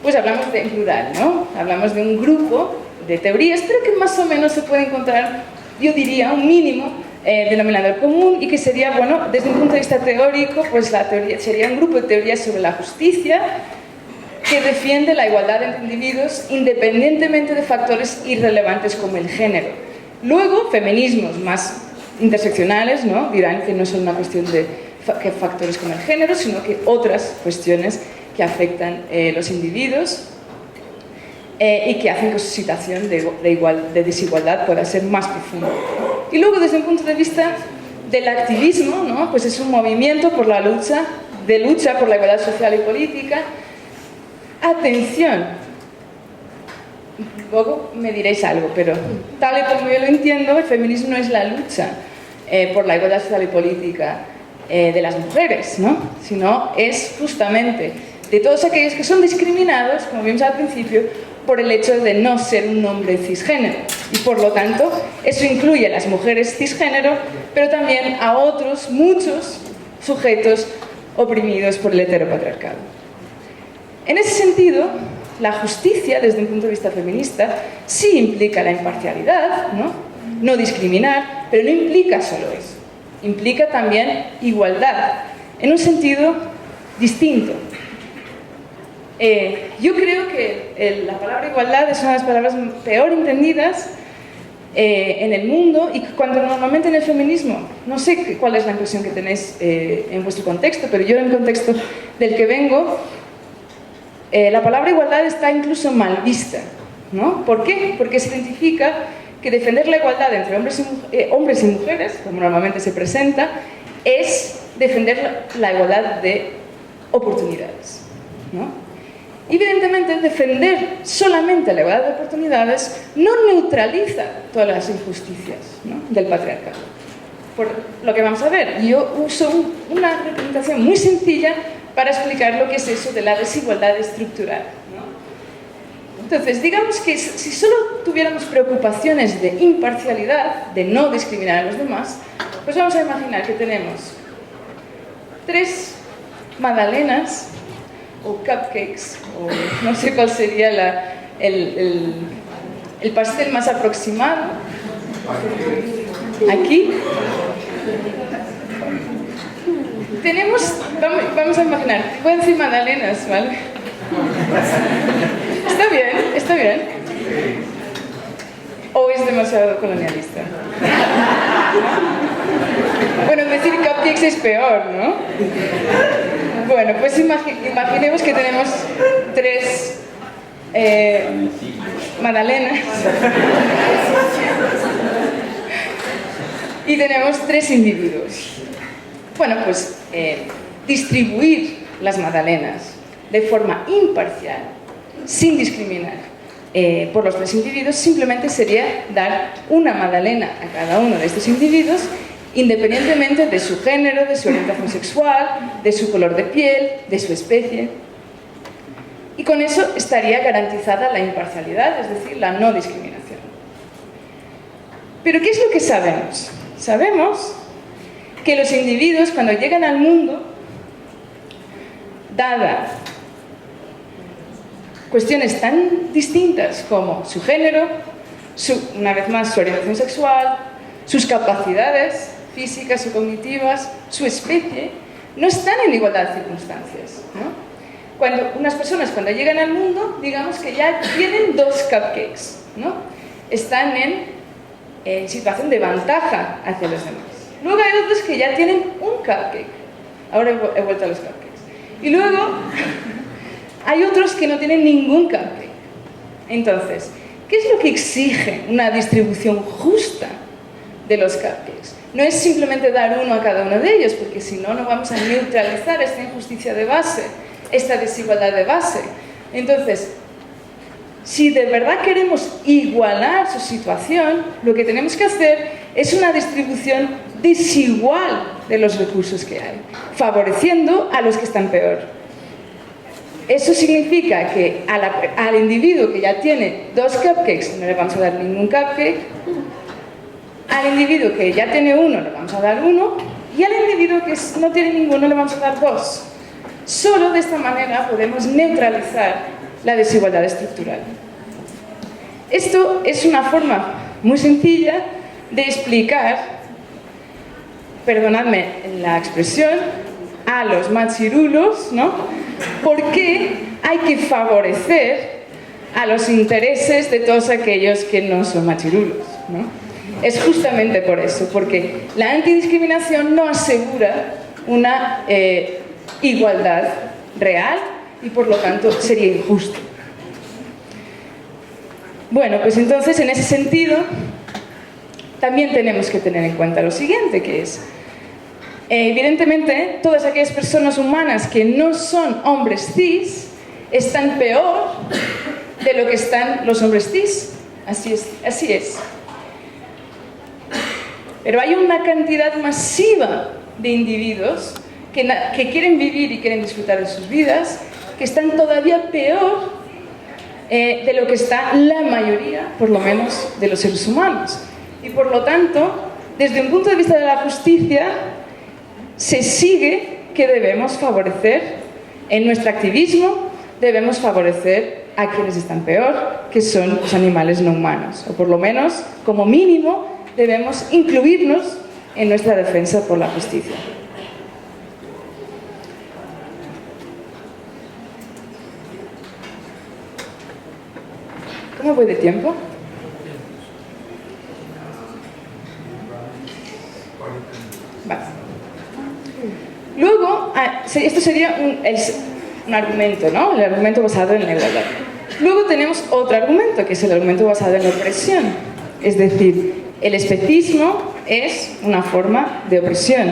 S2: pues hablamos de en plural, ¿no? Hablamos de un grupo de teorías, pero que más o menos se puede encontrar, yo diría, un mínimo denominador común, y que sería, bueno, desde un punto de vista teórico, pues la teoría sería un grupo de teorías sobre la justicia que defiende la igualdad entre individuos independientemente de factores irrelevantes como el género. Luego, feminismos más interseccionales, ¿no? Dirán que no son una cuestión de factores como el género, sino que otras cuestiones que afectan los individuos y que hacen que su situación de desigualdad pueda ser más profunda. Y luego, desde un punto de vista del activismo, ¿no? Pues es un movimiento por la lucha por la igualdad social y política. Atención, luego me diréis algo, pero tal y como yo lo entiendo, el feminismo no es la lucha por la igualdad social y política de las mujeres, ¿no? Sino es justamente de todos aquellos que son discriminados, como vimos al principio, por el hecho de no ser un hombre cisgénero. Y por lo tanto, eso incluye a las mujeres cisgénero, pero también a otros, muchos sujetos oprimidos por el heteropatriarcado. En ese sentido, la justicia, desde un punto de vista feminista, sí implica la imparcialidad, ¿no? No discriminar, pero no implica solo eso. Implica también igualdad, en un sentido distinto. Yo creo que la palabra igualdad es una de las palabras peor entendidas en el mundo, y cuando normalmente en el feminismo, no sé cuál es la impresión que tenéis en vuestro contexto, pero yo en el contexto del que vengo, la palabra igualdad está incluso mal vista, ¿no? ¿Por qué? Porque se identifica que defender la igualdad entre hombres y mujeres, como normalmente se presenta, es defender la igualdad de oportunidades, ¿no? Evidentemente, defender solamente la igualdad de oportunidades no neutraliza todas las injusticias, ¿no? Del patriarcado. Por lo que vamos a ver, yo uso una representación muy sencilla para explicar lo que es eso de la desigualdad estructural, ¿no? Entonces, digamos que si solo tuviéramos preocupaciones de imparcialidad, de no discriminar a los demás, pues vamos a imaginar que tenemos 3 magdalenas o cupcakes, o no sé cuál sería el pastel más aproximado. Aquí tenemos, vamos a imaginar, voy a decir magdalenas, ¿vale? Está bien. ¿O es demasiado colonialista? Bueno, decir cupcakes es peor, ¿no? Bueno, pues imaginemos que tenemos 3 magdalenas y tenemos 3 individuos. Bueno, pues distribuir las magdalenas de forma imparcial, sin discriminar por los 3 individuos, simplemente sería dar una magdalena a cada uno de estos individuos, independientemente de su género, de su orientación sexual, de su color de piel, de su especie. Y con eso estaría garantizada la imparcialidad, es decir, la no discriminación. Pero ¿qué es lo que sabemos? Sabemos que los individuos, cuando llegan al mundo, dada cuestiones tan distintas como su género, una vez más su orientación sexual, sus capacidades físicas o cognitivas, su especie, no están en igualdad de circunstancias, ¿no? Unas personas cuando llegan al mundo, digamos que ya tienen 2 cupcakes, ¿no? Están en situación de ventaja hacia los demás. Luego hay otros que ya tienen un cupcake. Ahora he vuelto a los cupcakes. Y luego hay otros que no tienen ningún cupcake. Entonces, ¿qué es lo que exige una distribución justa de los cupcakes? No es simplemente dar uno a cada uno de ellos, porque si no, no vamos a neutralizar esta injusticia de base, esta desigualdad de base. Entonces, si de verdad queremos igualar su situación, lo que tenemos que hacer es una distribución desigual de los recursos que hay, favoreciendo a los que están peor. Eso significa que al individuo que ya tiene 2 cupcakes no le vamos a dar ningún cupcake, al individuo que ya tiene 1 le vamos a dar 1 y al individuo que no tiene ninguno le vamos a dar 2. Solo de esta manera podemos neutralizar la desigualdad estructural. Esto es una forma muy sencilla de explicar, perdonadme la expresión, a los machirulos, ¿no? ¿Por qué hay que favorecer a los intereses de todos aquellos que no son machirulos, ¿no? Es justamente por eso, porque la antidiscriminación no asegura una igualdad real y por lo tanto sería injusto. Bueno, pues entonces en ese sentido también tenemos que tener en cuenta lo siguiente, que es evidentemente todas aquellas personas humanas que no son hombres cis están peor de lo que están los hombres cis. Así es. Pero hay una cantidad masiva de individuos que quieren vivir y quieren disfrutar de sus vidas, que están todavía peor de lo que está la mayoría, por lo menos, de los seres humanos. Y por lo tanto, desde un punto de vista de la justicia, se sigue que debemos favorecer, en nuestro activismo, debemos favorecer a quienes están peor, que son los animales no humanos. O por lo menos, como mínimo, debemos incluirnos en nuestra defensa por la justicia. ¿Cómo voy de tiempo? Vale. Luego, esto sería un argumento, ¿no? El argumento basado en la igualdad. Luego tenemos otro argumento, que es el argumento basado en la opresión. Es decir, el especismo es una forma de opresión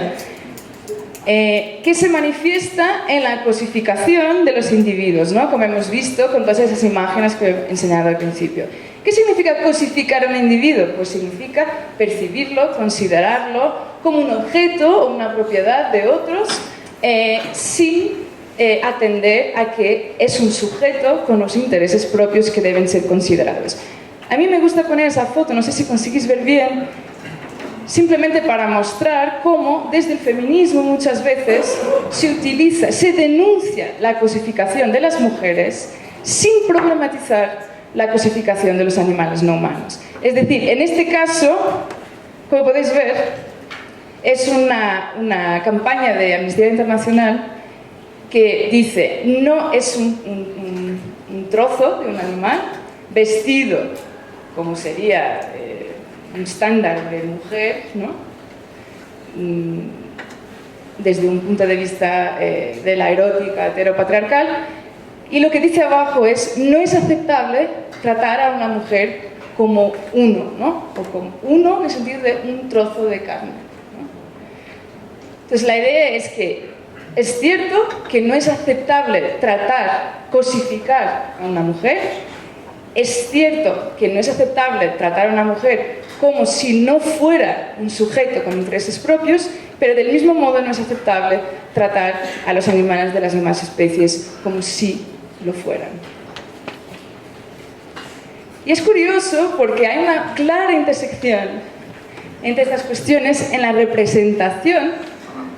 S2: que se manifiesta en la cosificación de los individuos, ¿no? Como hemos visto con todas esas imágenes que he enseñado al principio. ¿Qué significa cosificar a un individuo? Pues significa percibirlo, considerarlo como un objeto o una propiedad de otros sin atender a que es un sujeto con los intereses propios que deben ser considerados. A mí me gusta poner esa foto, no sé si conseguís ver bien, simplemente para mostrar cómo desde el feminismo muchas veces se denuncia la cosificación de las mujeres sin problematizar la cosificación de los animales no humanos. Es decir, en este caso, como podéis ver, es una campaña de Amnistía Internacional que dice, no es un trozo de un animal vestido como sería un estándar de mujer, ¿no? Desde un punto de vista de la erótica heteropatriarcal, y lo que dice abajo es, no es aceptable tratar a una mujer como uno, ¿no? O como uno en el sentido de un trozo de carne, ¿no? Entonces la idea es que es cierto que no es aceptable cosificar a una mujer. Es cierto que no es aceptable tratar a una mujer como si no fuera un sujeto con intereses propios, pero del mismo modo no es aceptable tratar a los animales de las demás especies como si lo fueran. Y es curioso porque hay una clara intersección entre estas cuestiones en la representación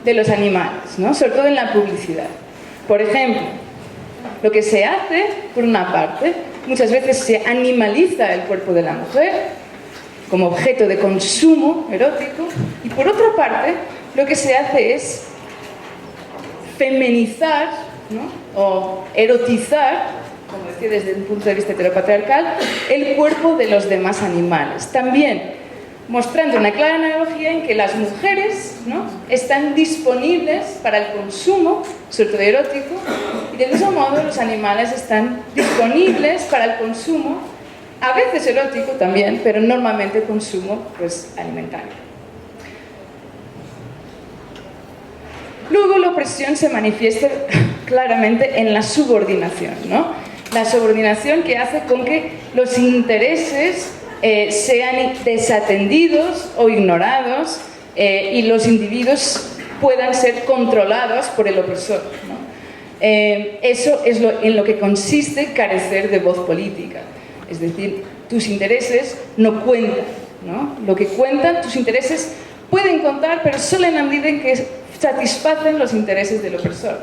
S2: de los animales, ¿no? Sobre todo en la publicidad. Por ejemplo, lo que se hace, por una parte, muchas veces se animaliza el cuerpo de la mujer como objeto de consumo erótico, y por otra parte, lo que se hace es femenizar, ¿no? O erotizar, como decía desde un punto de vista heteropatriarcal, el cuerpo de los demás animales. También mostrando una clara analogía en que las mujeres, ¿no? Están disponibles para el consumo, sobre todo erótico, y del mismo modo los animales están disponibles para el consumo, a veces erótico también, pero normalmente consumo pues, alimentario. Luego la opresión se manifiesta claramente en la subordinación, ¿no? La subordinación que hace con que los intereses sean desatendidos o ignorados y los individuos puedan ser controlados por el opresor, ¿no? Eso es en lo que consiste carecer de voz política. Es decir, tus intereses no cuentan, ¿no? Lo que cuentan, tus intereses pueden contar, pero solo en la medida en que satisfacen los intereses del opresor.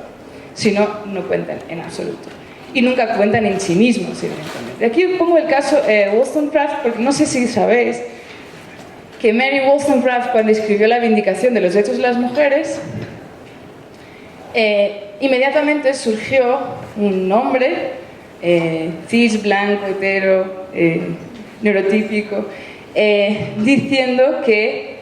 S2: Si no, no cuentan en absoluto. Y nunca cuentan en sí mismos, evidentemente. Aquí pongo el caso Wollstonecraft, porque no sé si sabéis que Mary Wollstonecraft, cuando escribió La Vindicación de los Derechos de las Mujeres, inmediatamente surgió un hombre, cis, blanco, hetero, neurotípico, diciendo que,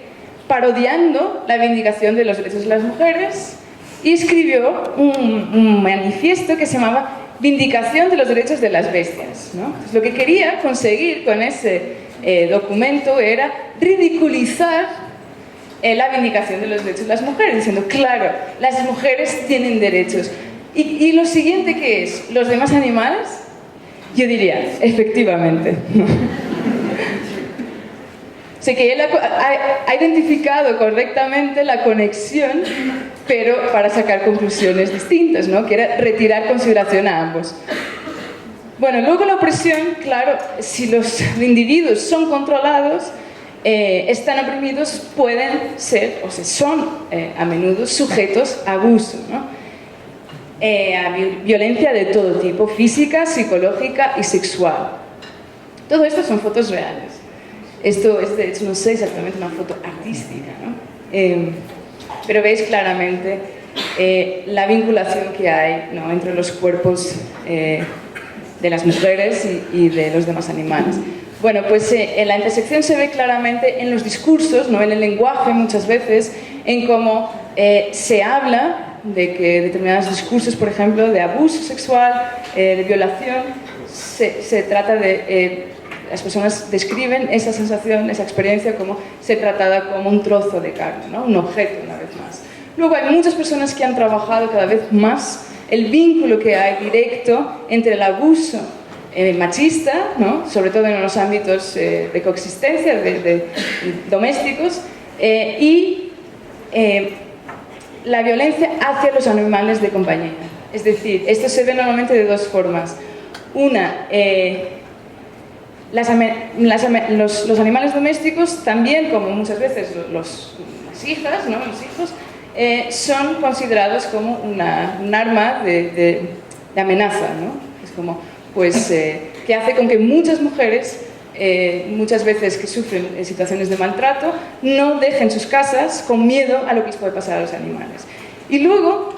S2: parodiando la Vindicación de los Derechos de las Mujeres, y escribió un manifiesto que se llamaba Vindicación de los Derechos de las Bestias, ¿no? Entonces, lo que quería conseguir con ese documento era ridiculizar la vindicación de los derechos de las mujeres, diciendo, claro, las mujeres tienen derechos. ¿Y lo siguiente qué es? ¿Los demás animales? Yo diría, efectivamente. Sé que él ha identificado correctamente la conexión, pero para sacar conclusiones distintas, ¿no? Que era retirar consideración a ambos. Bueno, luego la opresión, claro, si los individuos son controlados, están oprimidos, pueden ser, o sea, son a menudo sujetos a abuso, ¿no? A violencia de todo tipo, física, psicológica y sexual. Todo esto son fotos reales. Esto es, de hecho, no sé exactamente una foto artística, ¿no? Pero veis claramente la vinculación que hay, ¿no?, entre los cuerpos de las mujeres y de los demás animales. Bueno, pues en la intersección se ve claramente en los discursos, ¿no?, en el lenguaje muchas veces, en cómo se habla de que determinados discursos, por ejemplo, de abuso sexual, de violación, se trata de... las personas describen esa sensación, esa experiencia, como ser tratada como un trozo de carne, ¿no?, un objeto, una vez más. Luego hay muchas personas que han trabajado cada vez más el vínculo que hay directo entre el abuso machista, ¿no?, sobre todo en los ámbitos de coexistencia, de domésticos, y la violencia hacia los animales de compañía. Es decir, esto se ve normalmente de dos formas. Una, los animales domésticos también, como muchas veces las hijas, ¿no?, los hijos, son considerados como un arma de amenaza, ¿no? Es como, pues, que hace con que muchas mujeres, muchas veces que sufren situaciones de maltrato, no dejen sus casas con miedo a lo que les puede pasar a los animales. Y luego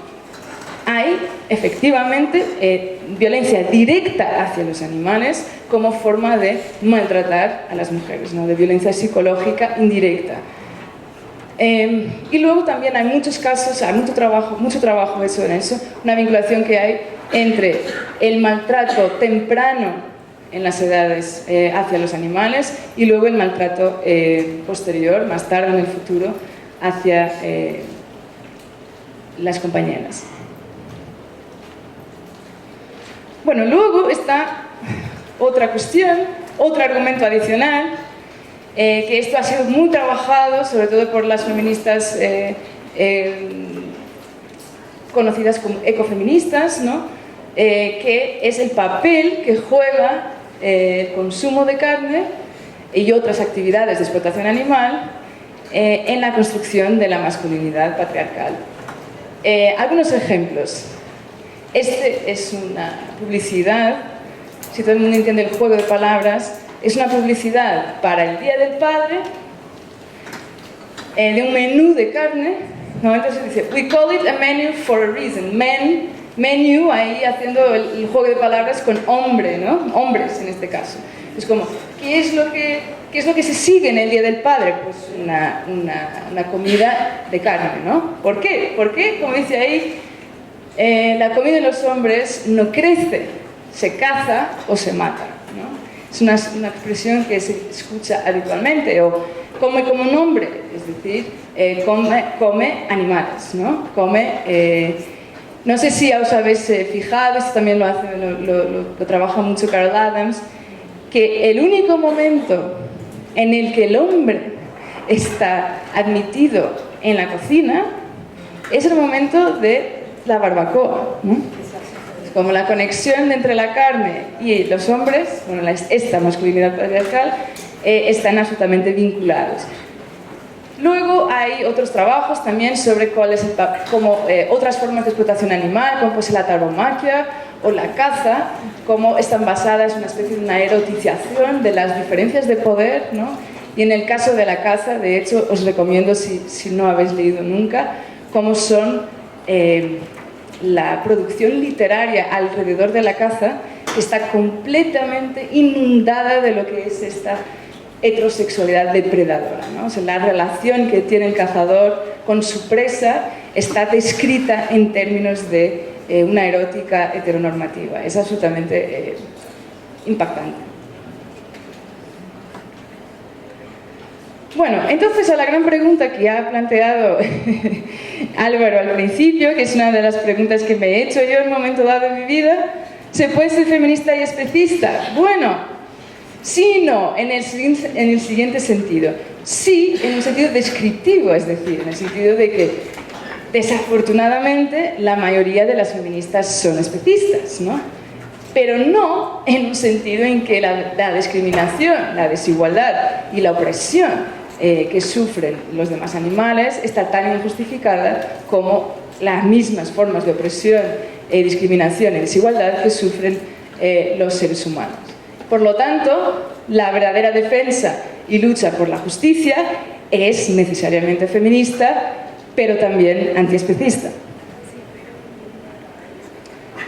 S2: hay, efectivamente, violencia directa hacia los animales como forma de maltratar a las mujeres, ¿no?, de violencia psicológica indirecta. Y luego también hay muchos casos, hay mucho trabajo eso en eso, una vinculación que hay entre el maltrato temprano en las edades hacia los animales y luego el maltrato posterior, más tarde en el futuro, hacia las compañeras. Bueno, luego está otra cuestión, otro argumento adicional, que esto ha sido muy trabajado, sobre todo por las feministas conocidas como ecofeministas, ¿no?, que es el papel que juega el consumo de carne y otras actividades de explotación animal en la construcción de la masculinidad patriarcal. Algunos ejemplos. Este es una publicidad, si todo el mundo entiende el juego de palabras, es una publicidad para el Día del Padre de un menú de carne, ¿no? Entonces dice, we call it a menu for a reason. Menu, ahí haciendo el juego de palabras con hombre, ¿no? Hombres en este caso. Es como, ¿qué es lo que se sigue en el Día del Padre? Pues una comida de carne, ¿no? ¿Por qué? Porque, como dice ahí, la comida de los hombres no crece, se caza o se mata, ¿no? Es una expresión que se escucha habitualmente, o come como un hombre, es decir, come animales, ¿no? No sé si os habéis fijado, esto también lo trabaja mucho Carol Adams, que el único momento en el que el hombre está admitido en la cocina, es el momento de la barbacoa, ¿no? Es como la conexión entre la carne y los hombres, bueno, esta masculinidad patriarcal, están absolutamente vinculados. Luego hay otros trabajos también sobre cuáles otras formas de explotación animal, como pues la tauromaquia o la caza, cómo están basadas en una especie de una erotización de las diferencias de poder, ¿no? Y en el caso de la caza, de hecho, os recomiendo, si no habéis leído nunca, cómo son la producción literaria alrededor de la caza, que está completamente inundada de lo que es esta heterosexualidad depredadora, ¿no? O sea, la relación que tiene el cazador con su presa está descrita en términos de una erótica heteronormativa. Es absolutamente impactante. Bueno, entonces a la gran pregunta que ha planteado Álvaro al principio, que es una de las preguntas que me he hecho yo en un momento dado de mi vida, ¿se puede ser feminista y especista? Bueno, sí y no, en el siguiente sentido. Sí, en un sentido descriptivo, es decir, en el sentido de que desafortunadamente la mayoría de las feministas son especistas, ¿no? Pero no en un sentido en que la discriminación, la desigualdad y la opresión que sufren los demás animales está tan injustificada como las mismas formas de opresión, discriminación y desigualdad que sufren los seres humanos. Por lo tanto, la verdadera defensa y lucha por la justicia es necesariamente feminista, pero también antiespecista.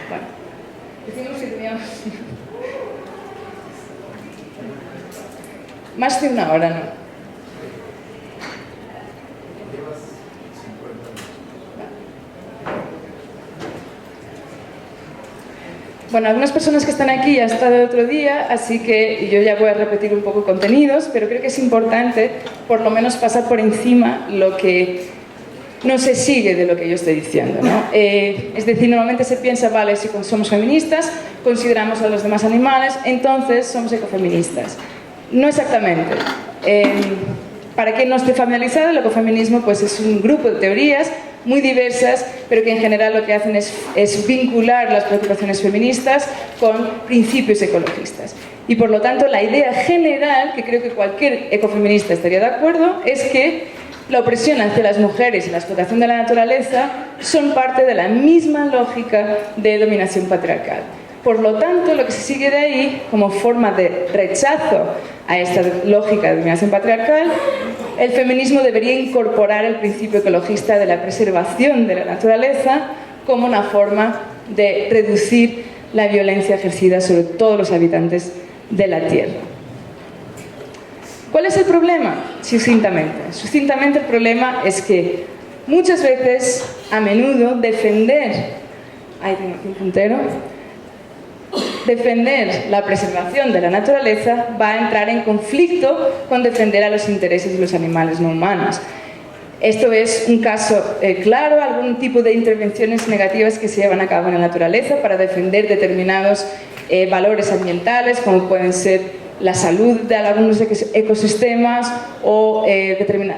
S2: Bueno, decimos que teníamos más de una hora, ¿no? Bueno, algunas personas que están aquí ya han estado el otro día, así que yo ya voy a repetir un poco contenidos, pero creo que es importante por lo menos pasar por encima lo que no se sigue de lo que yo estoy diciendo, ¿no? Es decir, normalmente se piensa, vale, si somos feministas, consideramos a los demás animales, entonces somos ecofeministas. No exactamente. Para quien no esté familiarizado, el ecofeminismo pues, es un grupo de teorías muy diversas, pero que en general lo que hacen es vincular las preocupaciones feministas con principios ecologistas. Y por lo tanto, la idea general, que creo que cualquier ecofeminista estaría de acuerdo, es que la opresión hacia las mujeres y la explotación de la naturaleza son parte de la misma lógica de dominación patriarcal. Por lo tanto, lo que se sigue de ahí, como forma de rechazo a esta lógica de dominación patriarcal, el feminismo debería incorporar el principio ecologista de la preservación de la naturaleza como una forma de reducir la violencia ejercida sobre todos los habitantes de la Tierra. ¿Cuál es el problema? Sucintamente. Sucintamente el problema es que muchas veces, a menudo, defender la preservación de la naturaleza va a entrar en conflicto con defender a los intereses de los animales no humanos. Esto es un caso claro, algún tipo de intervenciones negativas que se llevan a cabo en la naturaleza para defender determinados valores ambientales, como pueden ser la salud de algunos ecosistemas o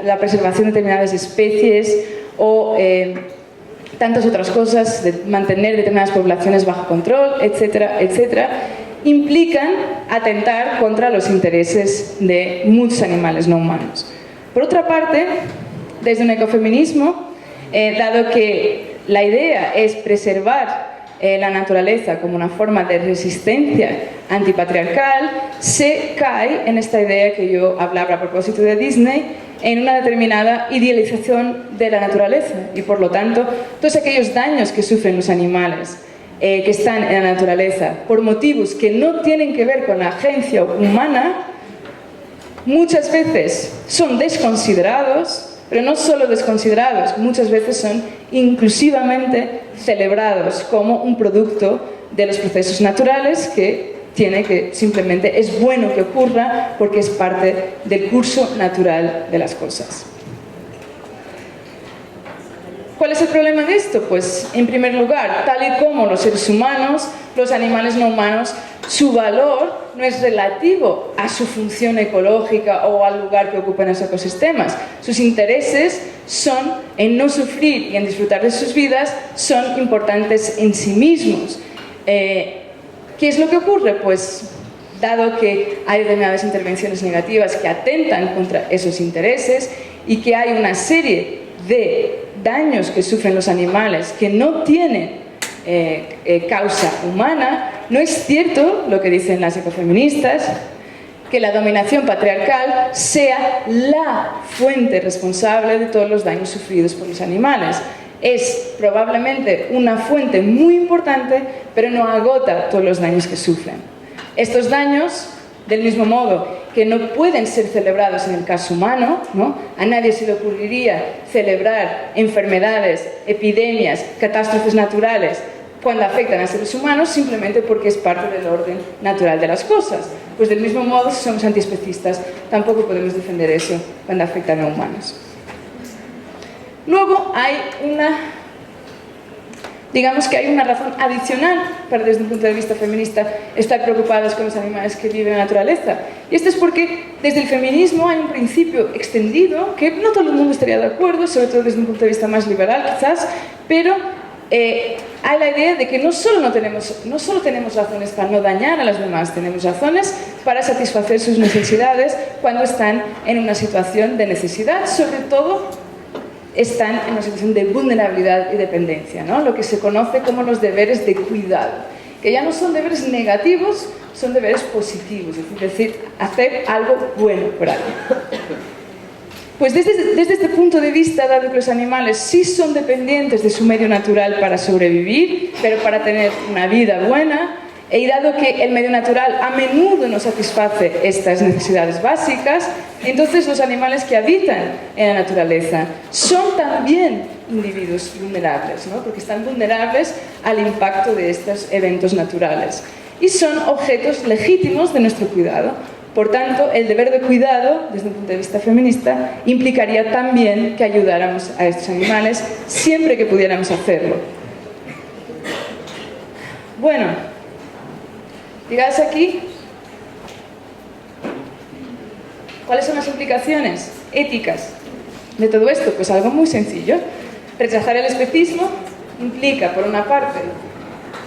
S2: la preservación de determinadas especies o tantas otras cosas, de mantener determinadas poblaciones bajo control, etcétera, etcétera, implican atentar contra los intereses de muchos animales no humanos. Por otra parte, desde un ecofeminismo, dado que la idea es preservar la naturaleza como una forma de resistencia antipatriarcal, se cae en esta idea que yo hablaba a propósito de Disney, en una determinada idealización de la naturaleza y por lo tanto todos aquellos daños que sufren los animales que están en la naturaleza por motivos que no tienen que ver con la agencia humana muchas veces son desconsiderados, pero no solo desconsiderados, muchas veces son inclusivamente celebrados como un producto de los procesos naturales que simplemente es bueno que ocurra porque es parte del curso natural de las cosas. ¿Cuál es el problema de esto? Pues, en primer lugar, tal y como los seres humanos, los animales no humanos Su valor no es relativo a su función ecológica o al lugar que ocupan en los ecosistemas. Sus intereses son en no sufrir y en disfrutar de sus vidas, son importantes en sí mismos. ¿Qué es lo que ocurre? Pues, dado que hay determinadas intervenciones negativas que atentan contra esos intereses y que hay una serie de daños que sufren los animales que no tienen causa humana, no es cierto lo que dicen las ecofeministas, que la dominación patriarcal sea la fuente responsable de todos los daños sufridos por los animales. Es probablemente una fuente muy importante, pero no agota todos los daños que sufren. Estos daños, del mismo modo que no pueden ser celebrados en el caso humano, ¿no? A nadie se le ocurriría celebrar enfermedades, epidemias, catástrofes naturales cuando afectan a seres humanos simplemente porque es parte del orden natural de las cosas. Pues del mismo modo, si somos antiespecistas, tampoco podemos defender eso cuando afectan a humanos. Luego hay digamos que hay una razón adicional para, desde un punto de vista feminista, estar preocupadas con los animales que viven en la naturaleza. Y esto es porque desde el feminismo hay un principio extendido, que no todo el mundo estaría de acuerdo, sobre todo desde un punto de vista más liberal quizás, pero hay la idea de que no solo tenemos razones para no dañar a las demás, tenemos razones para satisfacer sus necesidades cuando están en una situación de necesidad, sobre todo están en una situación de vulnerabilidad y dependencia, ¿no? Lo que se conoce como los deberes de cuidado, que ya no son deberes negativos, son deberes positivos, es decir, hacer algo bueno por alguien. Pues desde este punto de vista, dado que los animales sí son dependientes de su medio natural para sobrevivir, pero para tener una vida buena, y dado que el medio natural a menudo no satisface estas necesidades básicas, entonces los animales que habitan en la naturaleza son también individuos vulnerables, ¿no? Porque están vulnerables al impacto de estos eventos naturales. Y son objetos legítimos de nuestro cuidado. Por tanto, el deber de cuidado, desde un punto de vista feminista, implicaría también que ayudáramos a estos animales siempre que pudiéramos hacerlo. Bueno, llegados aquí, ¿cuáles son las implicaciones éticas de todo esto? Pues algo muy sencillo. Rechazar el especismo implica, por una parte,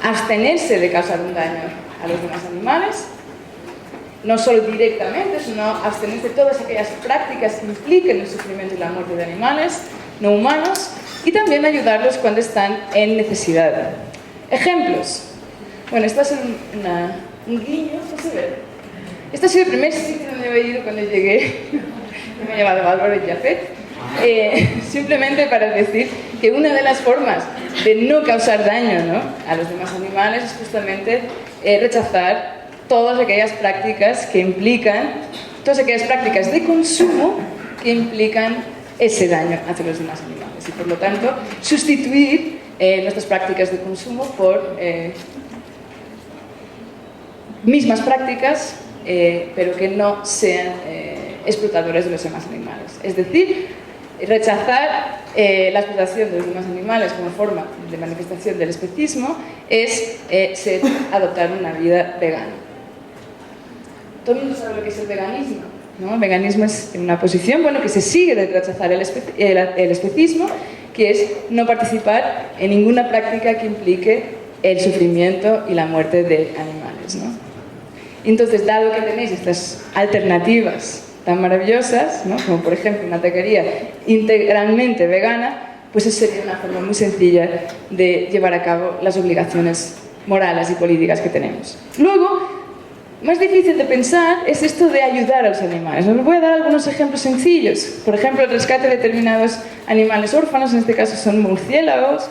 S2: abstenerse de causar un daño a los demás animales, no solo directamente, sino abstenerse de todas aquellas prácticas que impliquen el sufrimiento y la muerte de animales no humanos, y también ayudarlos cuando están en necesidad. Ejemplos. Bueno, esto es un guiño, no se ve. Este ha sido el primer sitio donde he ido cuando llegué. Me he llamado Álvaro Jafet. Simplemente para decir que una de las formas de no causar daño, ¿no?, a los demás animales es justamente rechazar todas aquellas prácticas que implican, todas aquellas prácticas de consumo que implican ese daño hacia los demás animales. Y por lo tanto, sustituir nuestras prácticas de consumo por mismas prácticas, pero que no sean explotadores de los demás animales. Es decir, rechazar la explotación de los demás animales como forma de manifestación del especismo es adoptar una vida vegana. Todo el mundo sabe lo que es el veganismo, ¿no? El veganismo es una posición, bueno, que se sigue de rechazar el especismo, que es no participar en ninguna práctica que implique el sufrimiento y la muerte de animales, ¿no? Entonces, dado que tenéis estas alternativas tan maravillosas, ¿no?, como por ejemplo una taquería integralmente vegana, pues eso sería una forma muy sencilla de llevar a cabo las obligaciones morales y políticas que tenemos. Luego, más difícil de pensar es esto de ayudar a los animales. Os voy a dar algunos ejemplos sencillos. Por ejemplo, el rescate de determinados animales órfanos, en este caso son murciélagos,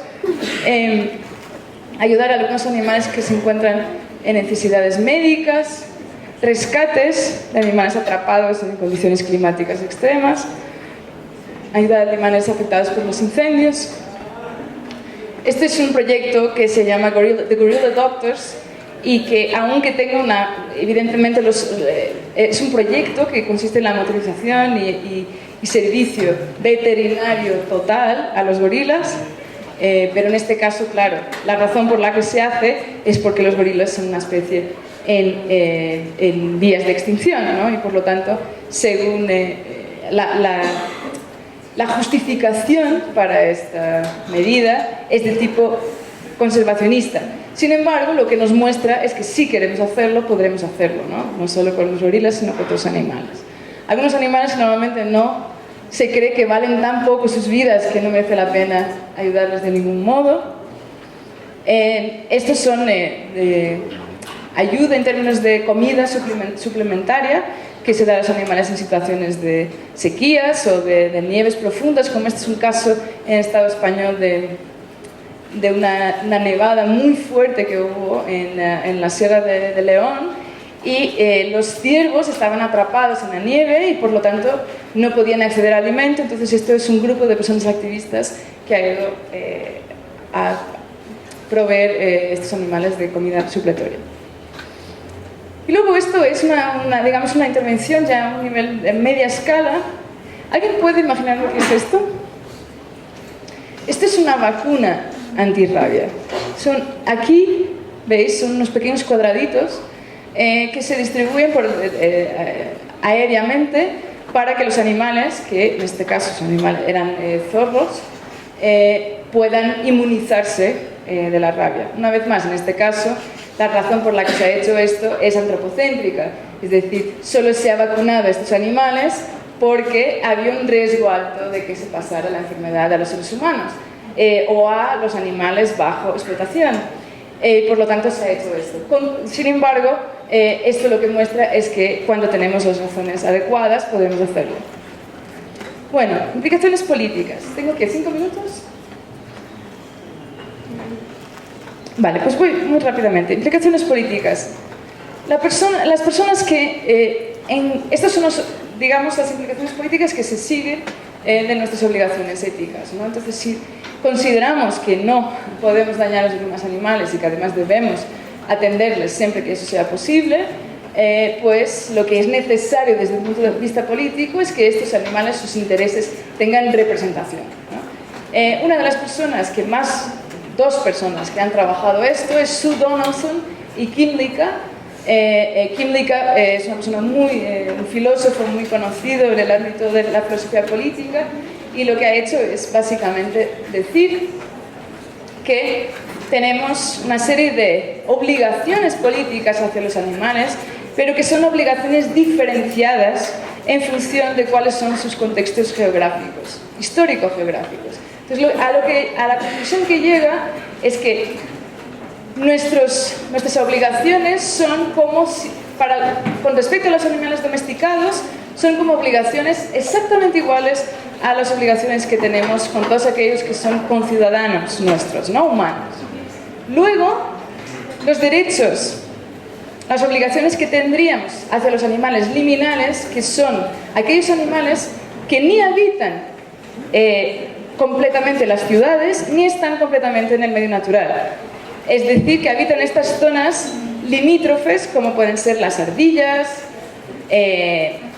S2: ayudar a algunos animales que se encuentran en necesidades médicas, rescates de animales atrapados en condiciones climáticas extremas, ayudar a animales afectados por los incendios. Este es un proyecto que se llama The Gorilla Doctors y que, aunque tenga evidentemente es un proyecto que consiste en la motorización y servicio veterinario total a los gorilas, pero en este caso, claro, la razón por la que se hace es porque los gorilas son una especie en vías de extinción, ¿no? Y por lo tanto, según la justificación para esta medida es de tipo conservacionista. Sin embargo, lo que nos muestra es que si queremos hacerlo, podremos hacerlo, ¿no? No solo con los gorilas, sino con otros animales. Algunos animales normalmente no se cree que valen tan poco sus vidas que no merece la pena ayudarles de ningún modo. Estos son ayuda en términos de comida suplementaria que se da a los animales en situaciones de sequías o de nieves profundas, como este es un caso en el Estado español de una nevada muy fuerte que hubo en la Sierra de León, y los ciervos estaban atrapados en la nieve y por lo tanto no podían acceder al alimento. Entonces esto es un grupo de personas activistas que ha ido a proveer estos animales de comida supletoria. Y luego esto es digamos una intervención ya a un nivel de media escala. ¿Alguien puede imaginar lo que es esto? Esto es una vacuna antirrabia. Aquí, veis, son unos pequeños cuadraditos que se distribuyen aéreamente para que los animales, que en este caso eran zorros, puedan inmunizarse de la rabia. Una vez más, en este caso, la razón por la que se ha hecho esto es antropocéntrica, es decir, solo se ha vacunado a estos animales porque había un riesgo alto de que se pasara la enfermedad a los seres humanos o a los animales bajo explotación. Por lo tanto, se ha hecho esto. Sin embargo, esto lo que muestra es que cuando tenemos las razones adecuadas podemos hacerlo. Bueno, implicaciones políticas. ¿Tengo que 5 minutos? Vale, pues voy muy rápidamente. Implicaciones políticas. Las personas que... estas son, digamos, las implicaciones políticas que se siguen de nuestras obligaciones éticas, ¿no? Entonces, si consideramos que no podemos dañar a los demás animales y que además debemos atenderles siempre que eso sea posible, pues lo que es necesario desde un punto de vista político es que estos animales, sus intereses, tengan representación, ¿no? Una de las personas que dos personas que han trabajado esto es Sue Donaldson y Kim Lika. Kim Lika es una persona un filósofo muy conocido en el ámbito de la filosofía política, y lo que ha hecho es básicamente decir que tenemos una serie de obligaciones políticas hacia los animales, pero que son obligaciones diferenciadas en función de cuáles son sus contextos geográficos, histórico-geográficos. Entonces, a la conclusión que llega es que nuestras obligaciones son como con respecto a los animales domesticados, son como obligaciones exactamente iguales a las obligaciones que tenemos con todos aquellos que son conciudadanos nuestros, no humanos. Luego, los derechos, las obligaciones que tendríamos hacia los animales liminales, que son aquellos animales que ni habitan completamente las ciudades, ni están completamente en el medio natural. Es decir, que habitan estas zonas limítrofes, como pueden ser las ardillas,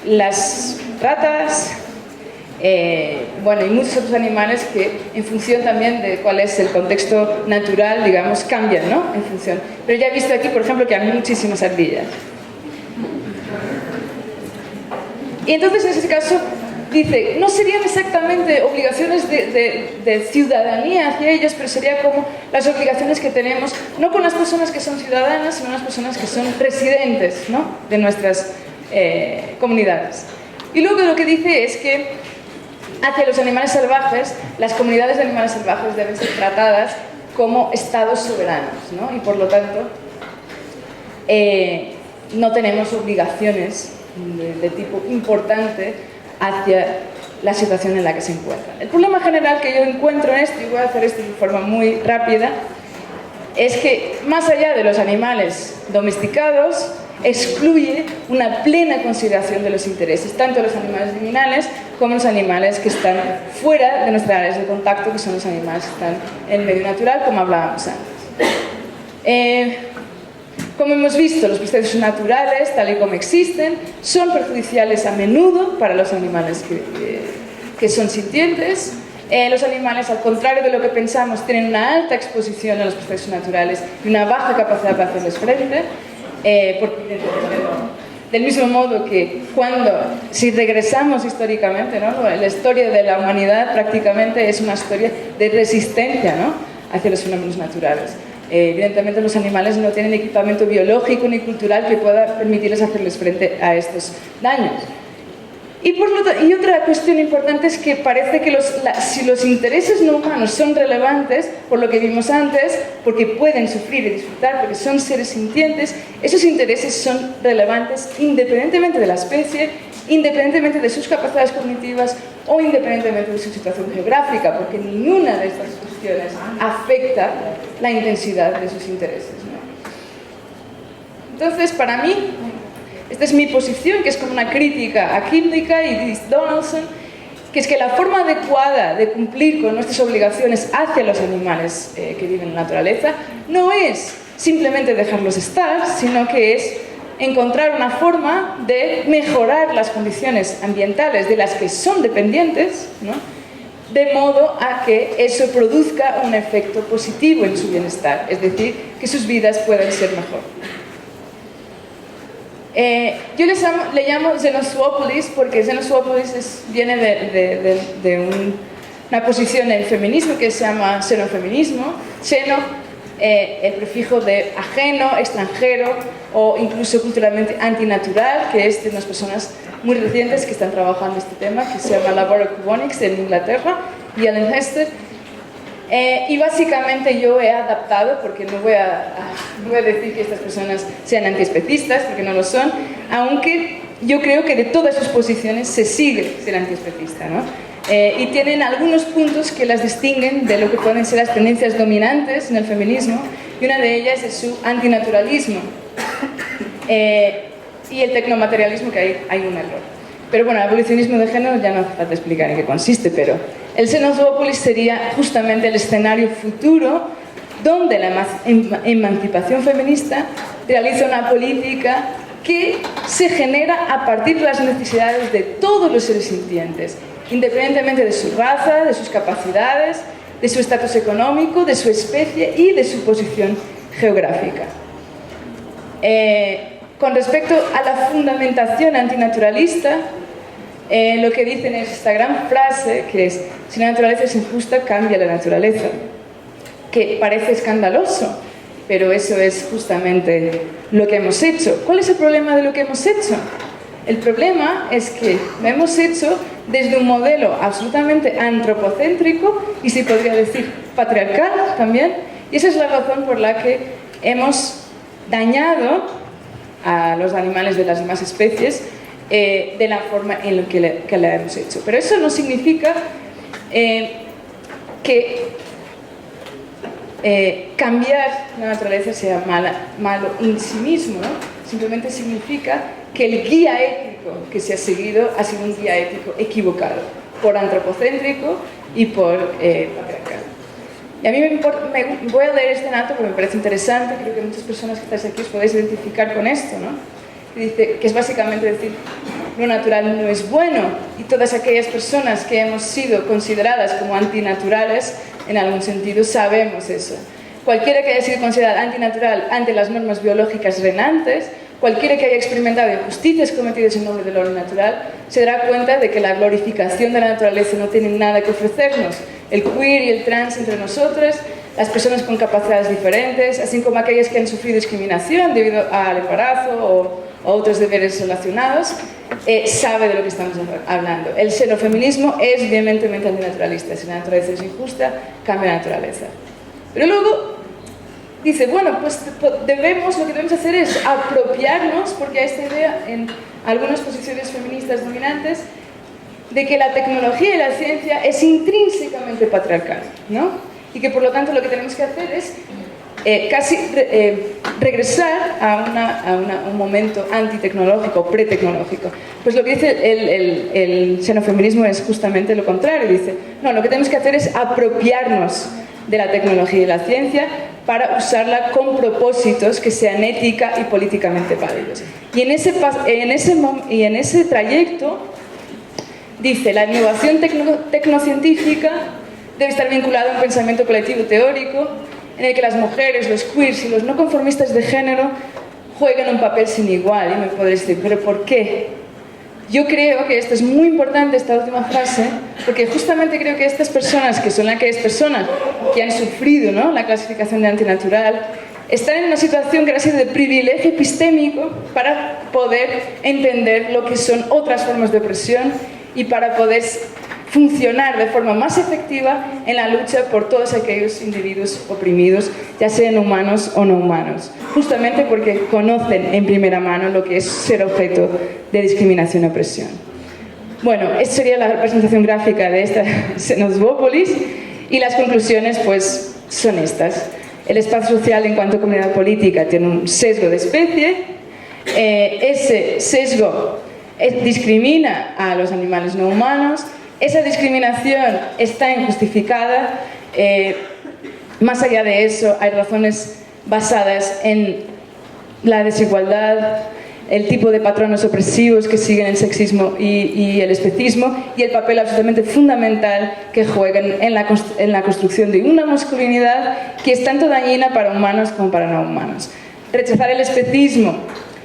S2: las ratas, bueno, y muchos otros animales que, en función también de cuál es el contexto natural, digamos, cambian, ¿no? En función. Pero ya he visto aquí, por ejemplo, que hay muchísimas ardillas. Y entonces, en ese caso, dice, no serían exactamente obligaciones de ciudadanía hacia ellos, pero sería como las obligaciones que tenemos, no con las personas que son ciudadanas, sino las personas que son residentes, ¿no?, de nuestras comunidades. Y luego lo que dice es que hacia los animales salvajes, las comunidades de animales salvajes deben ser tratadas como estados soberanos, ¿no? Y por lo tanto, no tenemos obligaciones de tipo importante hacia la situación en la que se encuentran. El problema general que yo encuentro en esto, y voy a hacer esto de forma muy rápida, es que más allá de los animales domesticados, excluye una plena consideración de los intereses, tanto de los animales liminales como los animales que están fuera de nuestras áreas de contacto, que son los animales que están en el medio natural, como hablábamos antes. Como hemos visto, los procesos naturales, tal y como existen, son perjudiciales a menudo para los animales que son sintientes. Los animales, al contrario de lo que pensamos, tienen una alta exposición a los procesos naturales y una baja capacidad para hacerles frente. Del mismo modo que si regresamos históricamente, ¿no? La historia de la humanidad prácticamente es una historia de resistencia, ¿no? Hacia los fenómenos naturales. Evidentemente los animales no tienen equipamiento biológico ni cultural que pueda permitirles hacerles frente a estos daños. Y otra cuestión importante es que parece que si los intereses no humanos son relevantes, por lo que vimos antes, porque pueden sufrir y disfrutar, porque son seres sintientes, esos intereses son relevantes independientemente de la especie, independientemente de sus capacidades cognitivas o independientemente de su situación geográfica, porque ninguna de estas cuestiones afecta la intensidad de sus intereses, ¿no? Entonces, para mí, esta es mi posición, que es como una crítica a Kipnica y Donaldson, que es que la forma adecuada de cumplir con nuestras obligaciones hacia los animales que viven en la naturaleza no es simplemente dejarlos estar, sino que es encontrar una forma de mejorar las condiciones ambientales de las que son dependientes, ¿no? De modo a que eso produzca un efecto positivo en su bienestar, es decir, que sus vidas puedan ser mejor. Yo le llamo xenozoópolis porque xenozoópolis viene de una posición en el feminismo que se llama xenofeminismo. Xeno, el prefijo de ajeno, extranjero o incluso culturalmente antinatural, que es de unas personas muy recientes que están trabajando este tema, que se llama Laura Kubonix en Inglaterra y Ellen Hester. Y básicamente yo he adaptado, porque no voy a decir que estas personas sean antiespecistas, porque no lo son, aunque yo creo que de todas sus posiciones se sigue ser antiespecista, ¿no? Y tienen algunos puntos que las distinguen de lo que pueden ser las tendencias dominantes en el feminismo, y una de ellas es su antinaturalismo y el tecnomaterialismo, que hay un error. Pero bueno, el abolicionismo de género ya no hace falta explicar en qué consiste, pero el xenozoópolis sería justamente el escenario futuro donde la emancipación feminista realiza una política que se genera a partir de las necesidades de todos los seres sintientes, independientemente de su raza, de sus capacidades, de su estatus económico, de su especie y de su posición geográfica. Con respecto a la fundamentación antinaturalista, lo que dicen es esta gran frase que es: si la naturaleza es injusta, cambia la naturaleza, que parece escandaloso, pero eso es justamente lo que hemos hecho. ¿Cuál es el problema de lo que hemos hecho? El problema es que lo hemos hecho desde un modelo absolutamente antropocéntrico y se podría decir patriarcal también, y esa es la razón por la que hemos dañado a los animales de las demás especies de la forma en la que la hemos hecho. Pero eso no significa que cambiar la naturaleza sea malo en sí mismo, ¿no? Simplemente significa que el guía ético que se ha seguido ha sido un guía ético equivocado, por antropocéntrico y por patriarcal. Y a mí voy a leer este dato porque me parece interesante, creo que muchas personas que estáis aquí os podéis identificar con esto, ¿no? Que es básicamente decir, lo natural no es bueno, y todas aquellas personas que hemos sido consideradas como antinaturales, en algún sentido sabemos eso. Cualquiera que haya sido considerada antinatural ante las normas biológicas reinantes, cualquiera que haya experimentado injusticias cometidas en nombre del orden natural, se dará cuenta de que la glorificación de la naturaleza no tiene nada que ofrecernos. El queer y el trans entre nosotros, las personas con capacidades diferentes, así como aquellas que han sufrido discriminación debido al embarazo o otros deberes relacionados, sabe de lo que estamos hablando. El xenofeminismo es vehementemente antinaturalista. Si la naturaleza es injusta, cambia la naturaleza. Pero luego dice, bueno, pues lo que debemos hacer es apropiarnos, porque hay esta idea en algunas posiciones feministas dominantes, de que la tecnología y la ciencia es intrínsecamente patriarcal, ¿no? Y que por lo tanto lo que tenemos que hacer es regresar a un momento antitecnológico, pretecnológico. Pues lo que dice el xenofeminismo es justamente lo contrario. Dice, no, lo que tenemos que hacer es apropiarnos de la tecnología y la ciencia para usarla con propósitos que sean ética y políticamente válidos. Y en ese trayecto dice, la innovación tecnocientífica debe estar vinculada a un pensamiento colectivo teórico en el que las mujeres, los queers y los no conformistas de género juegan un papel sin igual. Y me podréis decir, ¿pero por qué? Yo creo que esto es muy importante, esta última frase, porque justamente creo que estas personas, que son aquellas personas que han sufrido, ¿no?, la clasificación de antinatural, están en una situación casi de privilegio epistémico para poder entender lo que son otras formas de opresión y para poder funcionar de forma más efectiva en la lucha por todos aquellos individuos oprimidos, ya sean humanos o no humanos, justamente porque conocen en primera mano lo que es ser objeto de discriminación y opresión. Bueno, esta sería la representación gráfica de esta Xenópolis, y las conclusiones pues son estas. El espacio social en cuanto a comunidad política tiene un sesgo de especie, ese sesgo discrimina a los animales no humanos. Esa discriminación está injustificada. Más allá de eso, hay razones basadas en la desigualdad, el tipo de patrones opresivos que siguen el sexismo y el especismo, y el papel absolutamente fundamental que juegan en la construcción de una masculinidad que es tanto dañina para humanos como para no humanos. Rechazar el especismo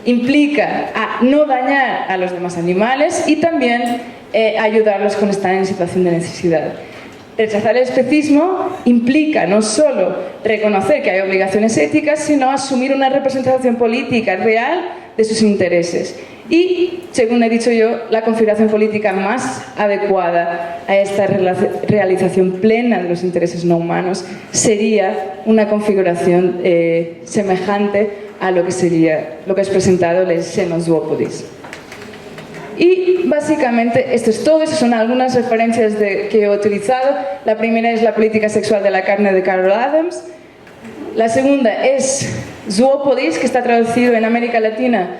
S2: implica no dañar a los demás animales y también ayudarlos cuando están en situación de necesidad. Rechazar el especismo implica no solo reconocer que hay obligaciones éticas, sino asumir una representación política real de sus intereses. Y, según he dicho yo, la configuración política más adecuada a esta realización plena de los intereses no humanos sería una configuración semejante a lo que es presentado el Xenópolis. Y básicamente esto es todo. Esas son algunas referencias que he utilizado. La primera es La política sexual de la carne de Carol Adams. La segunda es Zoópolis, que está traducido en América Latina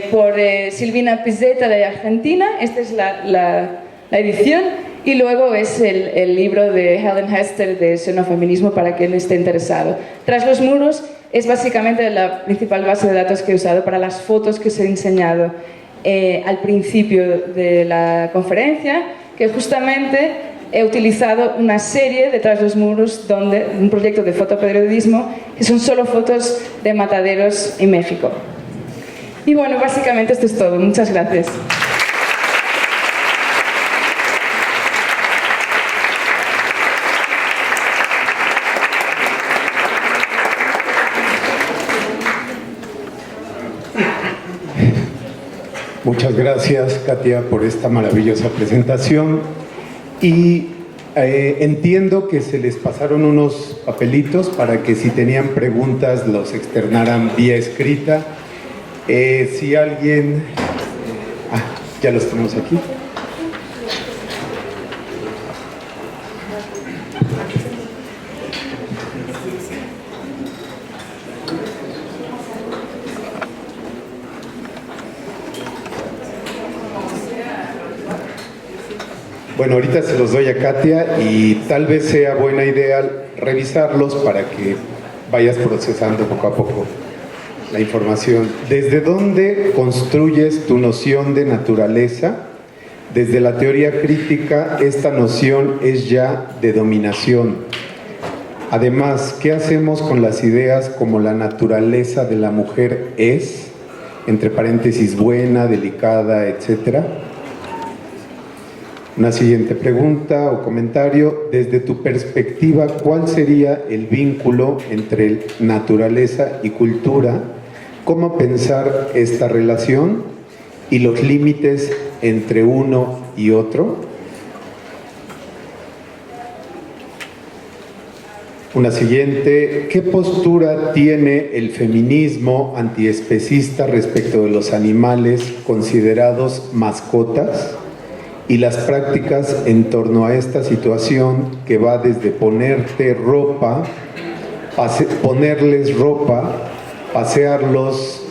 S2: por Silvina Pizzetta de Argentina. Esta es la edición. Y luego es el libro de Helen Hester de Xenofeminismo, para quien esté interesado. Tras los muros es básicamente la principal base de datos que he usado para las fotos que os he enseñado al principio de la conferencia, que justamente he utilizado una serie detrás de los muros, un proyecto de fotoperiodismo, que son solo fotos de mataderos en México. Y bueno, básicamente esto es todo. Muchas gracias.
S1: Muchas gracias, Katia, por esta maravillosa presentación. Y entiendo que se les pasaron unos papelitos para que si tenían preguntas los externaran vía escrita. Si alguien... ya los tenemos aquí. Bueno, ahorita se los doy a Katia y tal vez sea buena idea revisarlos para que vayas procesando poco a poco la información. ¿Desde dónde construyes tu noción de naturaleza? Desde la teoría crítica, esta noción es ya de dominación. Además, ¿qué hacemos con las ideas como la naturaleza de la mujer es? Entre paréntesis, buena, delicada, etcétera. Una siguiente pregunta o comentario. Desde tu perspectiva, ¿cuál sería el vínculo entre naturaleza y cultura? ¿Cómo pensar esta relación y los límites entre uno y otro? Una siguiente. ¿Qué postura tiene el feminismo antiespecista respecto de los animales considerados mascotas y las prácticas en torno a esta situación que va desde ponerles ropa, pasearlos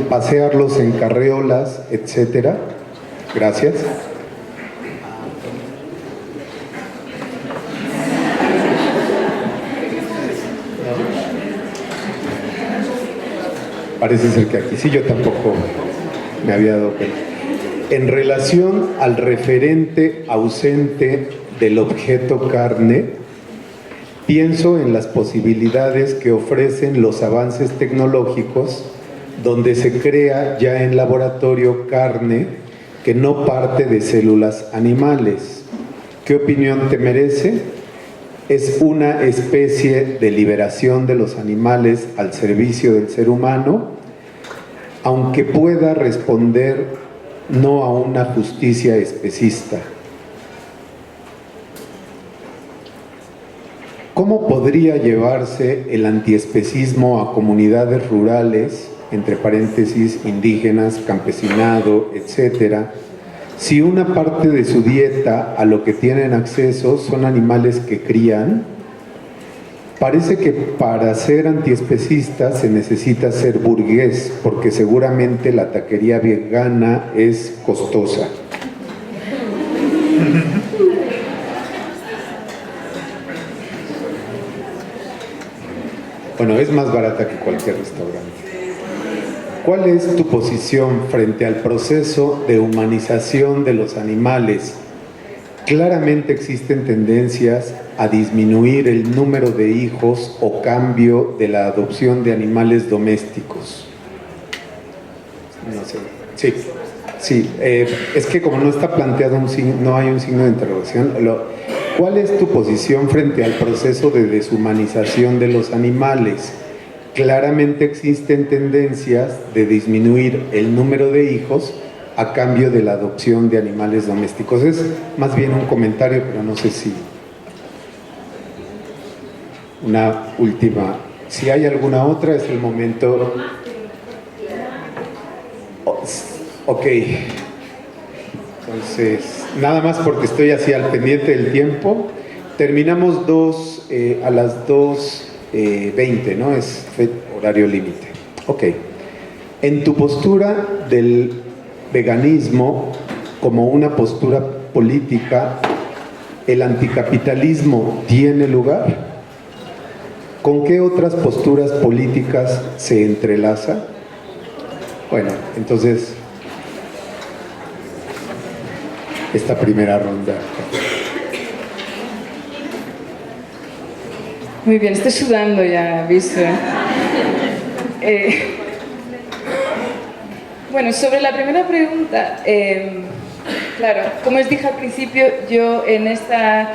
S1: pasearlos en carreolas, etcétera? Gracias. Parece ser que aquí sí, yo tampoco me había dado cuenta. En relación al referente ausente del objeto carne, Pienso en las posibilidades que ofrecen los avances tecnológicos, donde se crea ya en laboratorio carne que no parte de células animales. ¿Qué opinión te merece? ¿Es una especie de liberación de los animales al servicio del ser humano? Aunque pueda responder no a una justicia especista. ¿Cómo podría llevarse el antiespecismo a comunidades rurales, entre paréntesis, indígenas, campesinado, etcétera, si una parte de su dieta a lo que tienen acceso son animales que crían? Parece que para ser antiespecista se necesita ser burgués, porque seguramente la taquería vegana es costosa. Bueno, es más barata que cualquier restaurante. ¿Cuál es tu posición frente al proceso de humanización de los animales? Claramente existen tendencias a disminuir el número de hijos o cambio de la adopción de animales domésticos. No sé. Sí. Es que como no está planteado no hay un signo de interrogación. ¿Cuál es tu posición frente al proceso de deshumanización de los animales? Claramente existen tendencias de disminuir el número de hijos a cambio de la adopción de animales domésticos. Es más bien un comentario, pero no sé si... Una última. Si hay alguna otra, es el momento... Ok. Entonces, nada más porque estoy así al pendiente del tiempo. Terminamos a las 2:20, ¿no? Es horario límite. Ok. En tu postura del veganismo como una postura política, ¿el anticapitalismo tiene lugar? ¿Con qué otras posturas políticas se entrelaza? Bueno, entonces, esta primera ronda.
S2: Muy bien, estoy sudando ya, aviso. Bueno, sobre la primera pregunta, claro, como os dije al principio, yo en esta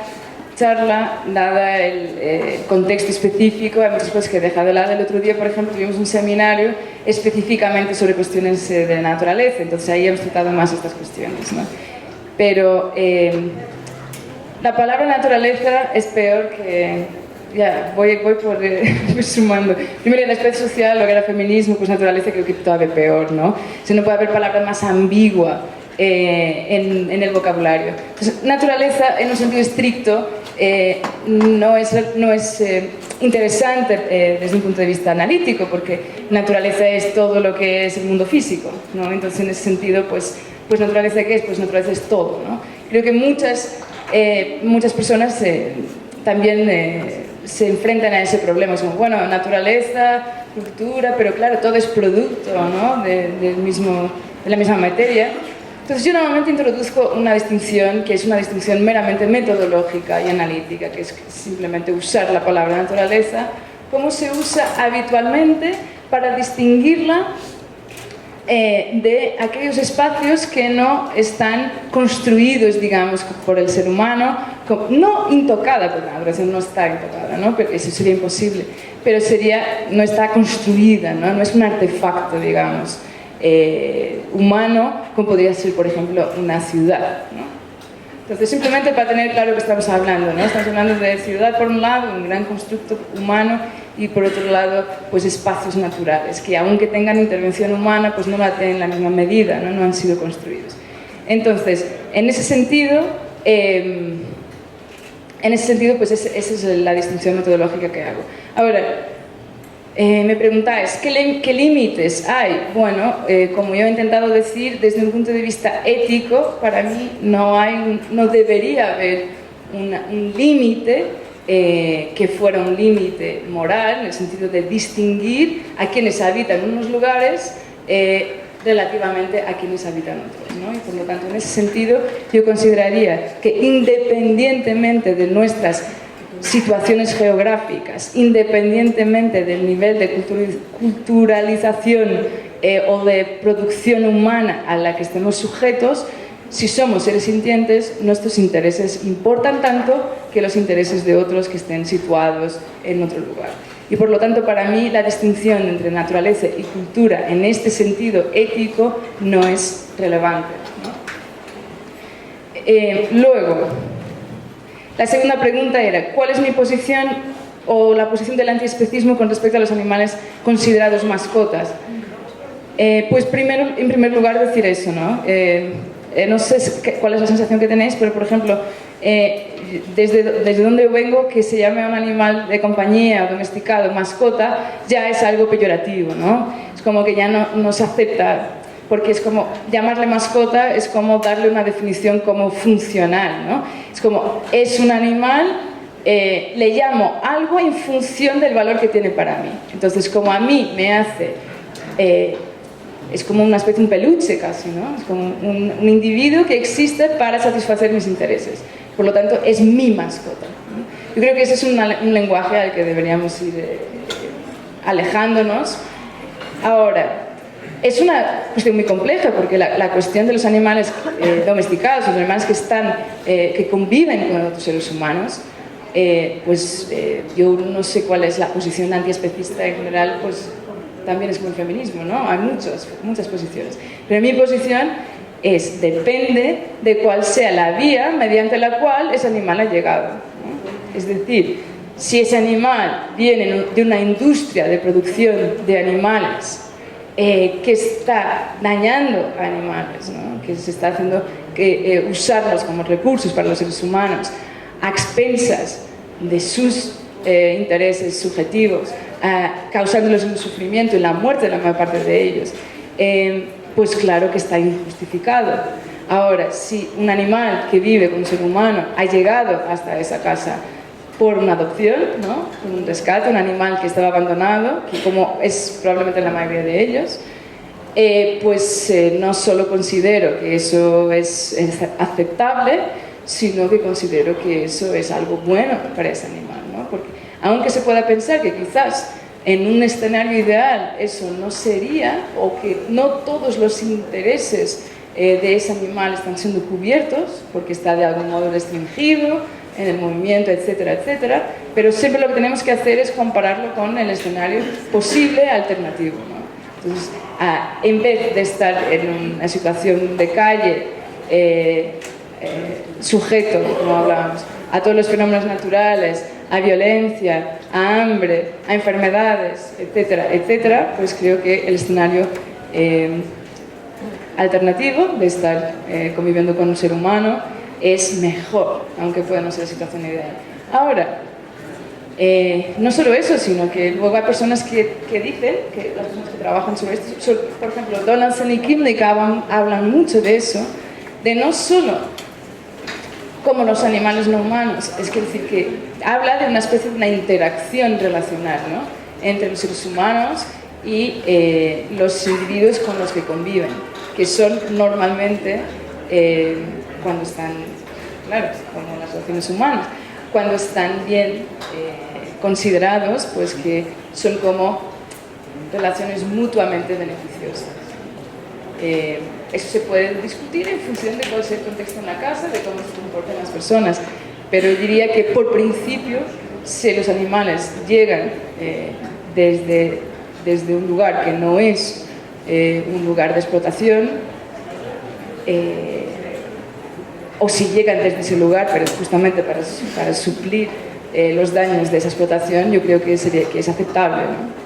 S2: charla, dada el contexto específico, hay muchas cosas que he dejado de lado. El otro día, por ejemplo, tuvimos un seminario específicamente sobre cuestiones de la naturaleza, entonces ahí hemos tratado más estas cuestiones, ¿no? Pero la palabra naturaleza es peor que... Ya, voy por sumando. Primero, en la especie social, lo que era feminismo, pues naturaleza creo que todavía peor, ¿no? O sea, no puede haber palabra más ambigua en el vocabulario. Entonces, naturaleza, en un sentido estricto, no es interesante desde un punto de vista analítico, porque naturaleza es todo lo que es el mundo físico, ¿no? Entonces, en ese sentido, pues naturaleza, ¿qué es? Pues naturaleza es todo, ¿no? Creo que muchas personas también se enfrentan a ese problema, como, bueno, naturaleza, cultura, pero claro, todo es producto, ¿no? de la misma materia. Entonces yo normalmente introduzco una distinción que es una distinción meramente metodológica y analítica, que es simplemente usar la palabra naturaleza como se usa habitualmente para distinguirla de aquellos espacios que no están construidos, digamos, por el ser humano, no intocada, porque la naturaleza no está intocada, ¿no? Pero eso sería imposible, pero no está construida, ¿no? No es un artefacto, digamos, humano, como podría ser, por ejemplo, una ciudad, ¿no? Entonces, simplemente para tener claro que estamos hablando, ¿no? Estamos hablando de ciudad por un lado, un gran constructo humano, y por otro lado, pues espacios naturales, que aunque tengan intervención humana, pues no la tienen en la misma medida, ¿no? No han sido construidos. Entonces, en ese sentido, pues esa es la distinción metodológica que hago. Ahora, me preguntáis, ¿qué límites hay? Bueno, como yo he intentado decir, desde un punto de vista ético, para mí no debería haber un límite que fuera un límite moral, en el sentido de distinguir a quienes habitan unos lugares relativamente a quienes habitan otros, ¿no? Y por lo tanto, en ese sentido, yo consideraría que independientemente de nuestras situaciones geográficas, independientemente del nivel de culturalización o de producción humana a la que estemos sujetos, si somos seres sintientes, nuestros intereses importan tanto que los intereses de otros que estén situados en otro lugar. Y por lo tanto, para mí, la distinción entre naturaleza y cultura en este sentido ético no es relevante, ¿no? Luego, la segunda pregunta era, ¿cuál es mi posición o la posición del antiespecismo con respecto a los animales considerados mascotas? Pues primero, en primer lugar, decir eso, ¿no? No sé cuál es la sensación que tenéis, pero por ejemplo, desde donde yo vengo, que se llame a un animal de compañía o domesticado mascota, ya es algo peyorativo, ¿no? Es como que ya no se acepta, porque es como llamarle mascota, es como darle una definición como funcional, ¿no? Es como, es un animal, le llamo algo en función del valor que tiene para mí. Entonces, como a mí me hace... es como una especie de un peluche casi, ¿no? Es como un individuo que existe para satisfacer mis intereses. Por lo tanto, es mi mascota, ¿no? Yo creo que ese es un lenguaje al que deberíamos ir alejándonos. Ahora, es una cuestión muy compleja porque la cuestión de los animales domesticados, los animales que conviven con otros seres humanos, yo no sé cuál es la posición antiespecista en general, pues también es como el feminismo, ¿no? Hay muchas posiciones. Pero mi posición depende de cuál sea la vía mediante la cual ese animal ha llegado, ¿no? Es decir, si ese animal viene de una industria de producción de animales que está dañando a animales, ¿no? Que se está haciendo usarlos como recursos para los seres humanos a expensas de sus intereses subjetivos, causándoles un sufrimiento y la muerte de la mayor parte de ellos, pues claro que está injustificado. Ahora, si un animal que vive con un ser humano ha llegado hasta esa casa por una adopción, ¿no? Un rescate, un animal que estaba abandonado, que como es probablemente la mayoría de ellos, no solo considero que eso es aceptable, sino que considero que eso es algo bueno para ese animal, ¿no? Porque aunque se pueda pensar que quizás en un escenario ideal eso no sería, o que no todos los intereses de ese animal están siendo cubiertos, porque está de algún modo restringido en el movimiento, etcétera, etcétera, pero siempre lo que tenemos que hacer es compararlo con el escenario posible alternativo, ¿no? Entonces, en vez de estar en una situación de calle, sujeto, como hablábamos, a todos los fenómenos naturales, a violencia, a hambre, a enfermedades, etcétera, etcétera, pues creo que el escenario alternativo de estar conviviendo con un ser humano es mejor, aunque pueda no ser la situación ideal. Ahora, no solo eso, sino que luego hay personas que dicen, que las personas que trabajan sobre esto, por ejemplo, Donaldson y Kimnick hablan mucho de eso, de no solo como los animales no humanos, es decir, que habla de una especie de una interacción relacional, ¿no? Entre los seres humanos y los individuos con los que conviven, que son normalmente, cuando están, claro, como las relaciones humanas, cuando están bien considerados, pues que son como relaciones mutuamente beneficiosas. Eso se puede discutir en función de cuál es el contexto en la casa, de cómo se comportan las personas, pero yo diría que por principio, si los animales llegan desde un lugar que no es un lugar de explotación, o si llegan desde ese lugar, pero justamente para suplir los daños de esa explotación, yo creo que es aceptable, ¿no?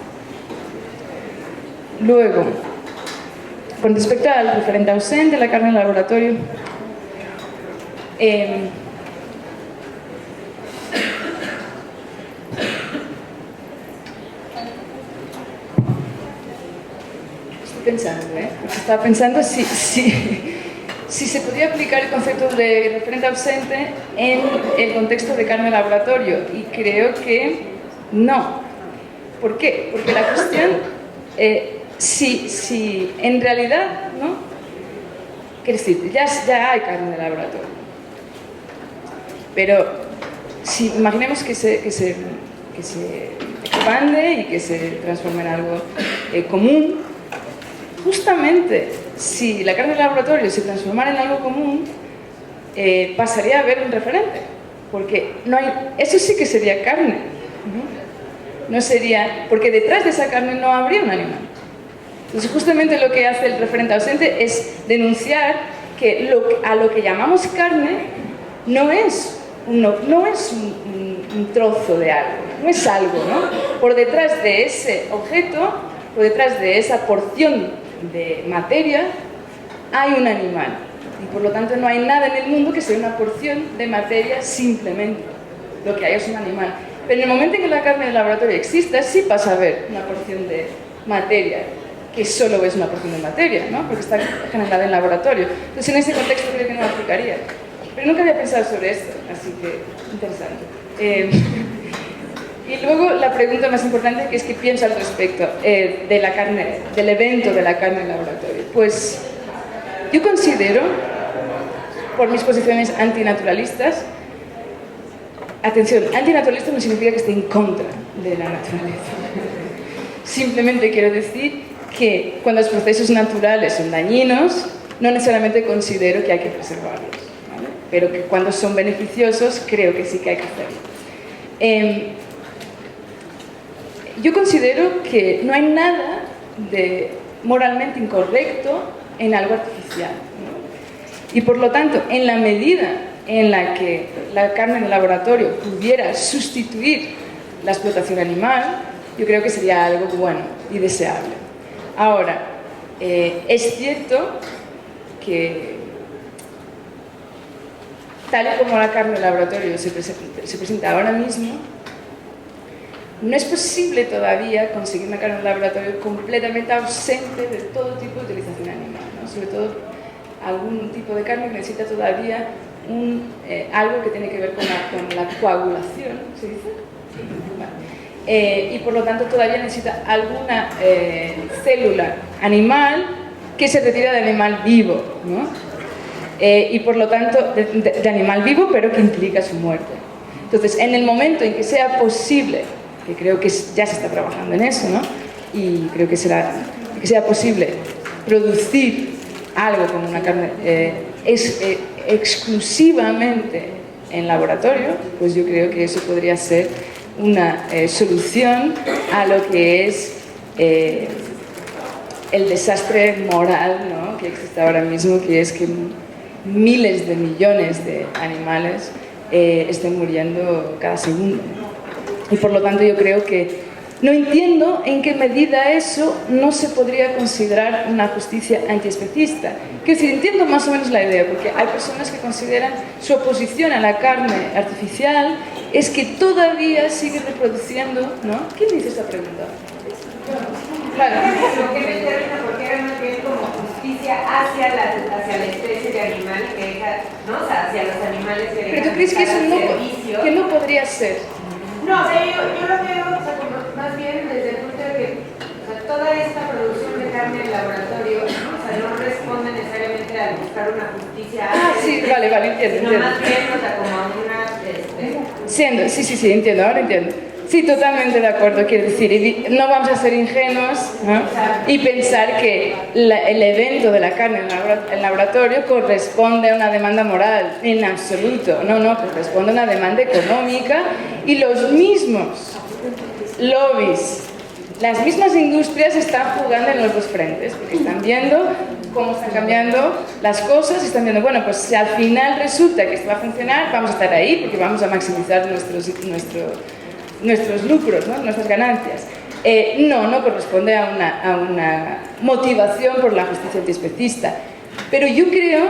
S2: Luego, con respecto al referente ausente, la carne en laboratorio, estaba pensando si se podía aplicar el concepto de referente ausente en el contexto de carne en laboratorio, y creo que no. ¿Por qué? Porque la cuestión, si en realidad, ¿no? Quiero decir, ya hay carne de laboratorio, pero si imaginemos que se expande y que se transforma en algo común, justamente si la carne de laboratorio se transformara en algo común, pasaría a haber un referente, porque eso sí que sería carne, no sería, porque detrás de esa carne no habría un animal. Entonces justamente lo que hace el referente ausente es denunciar que a lo que llamamos carne no es un trozo de algo, no es algo, ¿no? Por detrás de ese objeto, por detrás de esa porción de materia, hay un animal. Y por lo tanto no hay nada en el mundo que sea una porción de materia simplemente. Lo que hay es un animal. Pero en el momento en que la carne del laboratorio exista, sí pasa a haber una porción de materia, que solo es una porción de materia, ¿no? Porque está generada en laboratorio. Entonces en ese contexto creo que no aplicaría. Pero nunca había pensado sobre esto, así que interesante. Y luego la pregunta más importante, que es qué pienso al respecto de la carne, del evento de la carne en laboratorio. Pues yo considero, por mis posiciones antinaturalistas, atención, antinaturalista no significa que esté en contra de la naturaleza. Simplemente quiero decir que cuando los procesos naturales son dañinos, no necesariamente considero que hay que preservarlos, ¿vale? Pero que cuando son beneficiosos, creo que sí que hay que hacerlo. Yo considero que no hay nada de moralmente incorrecto en algo artificial, ¿no? Y por lo tanto, en la medida en la que la carne en el laboratorio pudiera sustituir la explotación animal, yo creo que sería algo bueno y deseable. Ahora, es cierto que tal y como la carne en laboratorio se presenta ahora mismo, no es posible todavía conseguir una carne en laboratorio completamente ausente de todo tipo de utilización animal, ¿no? Sobre todo algún tipo de carne que necesita todavía algo que tiene que ver con la coagulación, ¿se dice? Vale. Y por lo tanto todavía necesita alguna célula animal que se retira de animal vivo, ¿no? Y por lo tanto de animal vivo, pero que implica su muerte. Entonces, en el momento en que sea posible, que creo que ya se está trabajando en eso, ¿no? Y creo que sea posible producir algo como una carne exclusivamente en laboratorio, pues yo creo que eso podría ser una solución a lo que es el desastre moral, ¿no? Que existe ahora mismo, que es que miles de millones de animales estén muriendo cada segundo. Y por lo tanto yo creo que no entiendo en qué medida eso no se podría considerar una justicia antiespecista. Que si entiendo más o menos la idea, porque hay personas que consideran su oposición a la carne artificial es que todavía sigue reproduciendo, ¿no? ¿Quién hizo esta pregunta? Claro.
S3: ¿Por qué meterla? Porque era más bien como justicia hacia la especie de animal que deja, ¿no? O sea, hacia los animales que dejan.
S2: ¿Pero tú crees que eso no podría ser?
S3: No, o sea, yo lo veo, o sea, como más bien desde el punto de que, o sea, toda esta producción de carne en laboratorio, ¿no? O sea, no responde necesariamente a buscar una justicia.
S2: Sí, vale, entiendo.
S3: Sino más bien, o sea, como a una...
S2: Sí, entiendo, ahora entiendo. Sí, totalmente de acuerdo, quiero decir, no vamos a ser ingenuos, ¿no? Y pensar que el evento de la carne en laboratorio corresponde a una demanda moral, en absoluto, no, corresponde a una demanda económica y los mismos lobbies, las mismas industrias están jugando en los dos frentes, porque están viendo cómo están cambiando las cosas, están viendo, bueno, pues si al final resulta que esto va a funcionar, vamos a estar ahí porque vamos a maximizar nuestros lucros, ¿no? Nuestras ganancias. No corresponde a una motivación por la justicia antiespecista. Pero yo creo,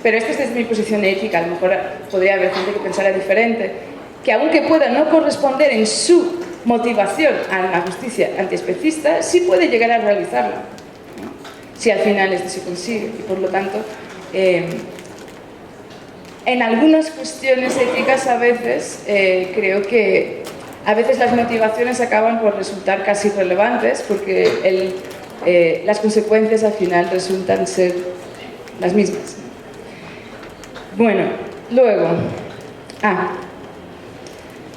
S2: pero esta es mi posición ética, a lo mejor podría haber gente que pensara diferente, que aunque pueda no corresponder en su motivación a la justicia antiespecista, sí puede llegar a realizarla, ¿no? Si al final esto se consigue. Y por lo tanto, en algunas cuestiones éticas a veces creo que a veces las motivaciones acaban por resultar casi irrelevantes porque las consecuencias al final resultan ser las mismas. Bueno, luego...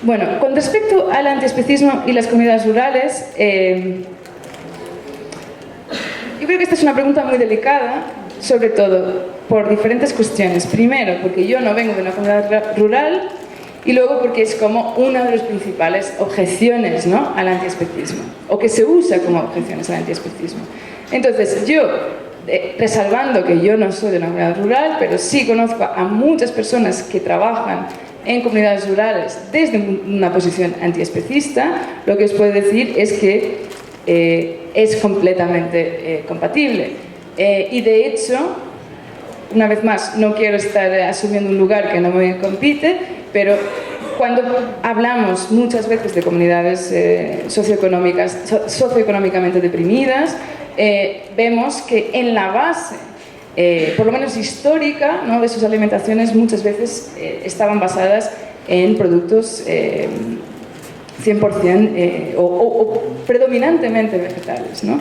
S2: Bueno, con respecto al antiespecismo y las comunidades rurales, yo creo que esta es una pregunta muy delicada, sobre todo por diferentes cuestiones. Primero, porque yo no vengo de una comunidad rural, y luego porque es como una de las principales objeciones, ¿no?, al antiespecismo, o que se usa como objeciones al antiespecismo. Entonces, yo, resalvando que yo no soy de una comunidad rural, pero sí conozco a muchas personas que trabajan en comunidades rurales desde una posición antiespecista, lo que os puedo decir es que es completamente compatible. Y de hecho, una vez más, no quiero estar asumiendo un lugar que no me compite, pero cuando hablamos muchas veces de comunidades socioeconómicamente deprimidas, vemos que en la base, por lo menos histórica, ¿no?, de sus alimentaciones muchas veces estaban basadas en productos 100% o predominantemente vegetales, ¿no?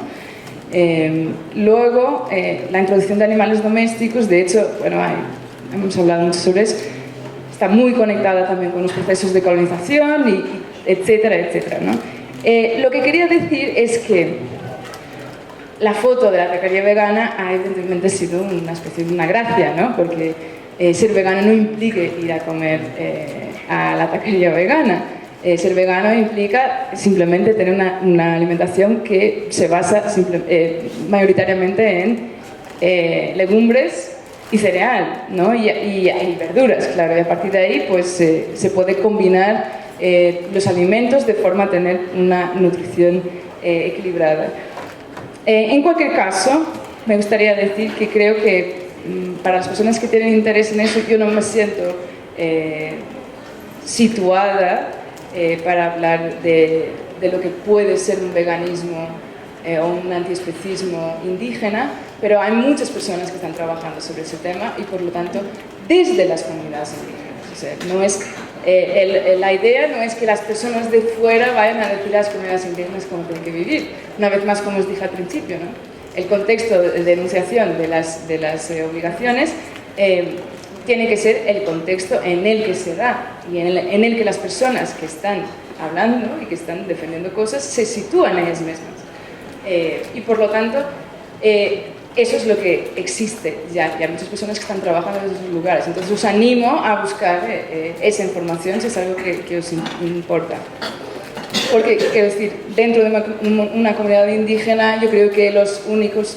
S2: Luego, la introducción de animales domésticos, de hecho, bueno, hemos hablado mucho sobre eso, está muy conectada también con los procesos de colonización, y etcétera, etcétera, ¿no? Lo que quería decir es que la foto de la taquería vegana ha evidentemente sido una especie de una gracia, ¿no? Porque ser vegano no implica ir a comer a la taquería vegana. Ser vegano implica simplemente tener una alimentación que se basa mayoritariamente en legumbres y cereal, ¿no? y verduras, claro, y a partir de ahí pues se puede combinar los alimentos de forma a tener una nutrición equilibrada. En cualquier caso, me gustaría decir que creo que para las personas que tienen interés en eso, yo no me siento situada para hablar de lo que puede ser un veganismo o un antiespecismo indígena, pero hay muchas personas que están trabajando sobre ese tema y por lo tanto desde las comunidades indígenas. O sea, no es, la idea no es que las personas de fuera vayan a decir a las comunidades indígenas cómo tienen que vivir. Una vez más, como os dije al principio, ¿no?, el contexto de enunciación de las obligaciones tiene que ser el contexto en el que se da y en el que las personas que están hablando y que están defendiendo cosas se sitúan ellas mismas. Y por lo tanto, eso es lo que existe ya, y hay muchas personas que están trabajando en esos lugares. Entonces os animo a buscar esa información si es algo que os importa. Porque, quiero decir, dentro de una comunidad indígena, yo creo que las únicas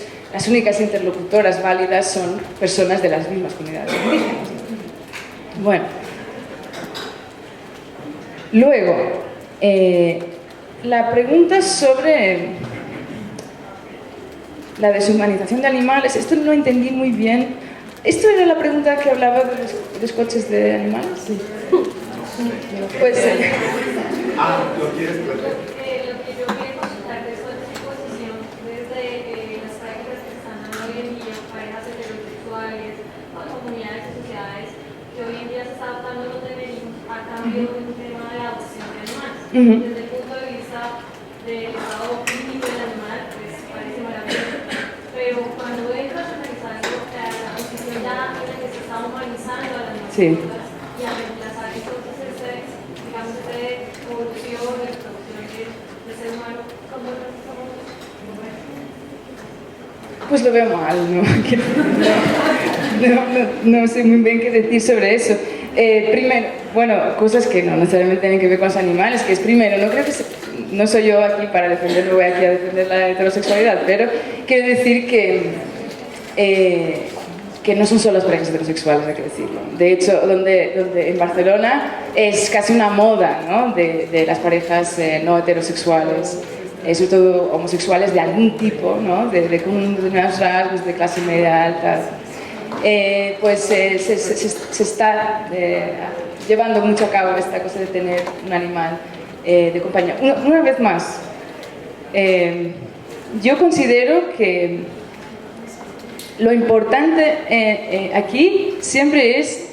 S2: interlocutoras válidas son personas de las mismas comunidades indígenas. Bueno. Luego, la pregunta sobre la deshumanización de animales, esto no lo entendí muy bien. ¿Esto era la pregunta que hablaba de los coches de animales? Sí. Pues...
S1: ¿lo quieres plantear?
S4: Lo que yo quería consultar de esta exposición desde las prácticas que están dando hoy en día, parejas heterosexuales, comunidades y sociedades, que hoy en día se está adoptando los deberes a cambio de un tema de la adopción de animales. Desde el punto de vista del estado clínico del animal, pues parece maravilloso. Pero cuando entras a analizar la posición ya en la que se está humanizando a las mascotas y a reemplazar entonces digamos, esa evolución y reproducción del ser humano, ¿cómo lo estamos?
S2: Pues lo veo mal, no sé muy bien qué decir sobre eso. Primero, bueno, cosas que no necesariamente tienen que ver con los animales, que es primero, no creo que no soy yo aquí para defender, no voy aquí a defender la heterosexualidad, pero quiero decir que no son solo las parejas heterosexuales, hay que decirlo. De hecho, donde en Barcelona es casi una moda, ¿no?, de las parejas no heterosexuales, sobre todo homosexuales de algún tipo, ¿no?, con determinados rasgos de clase media alta. Pues se está llevando mucho a cabo esta cosa de tener un animal de compañía. Una vez más, yo considero que lo importante aquí siempre es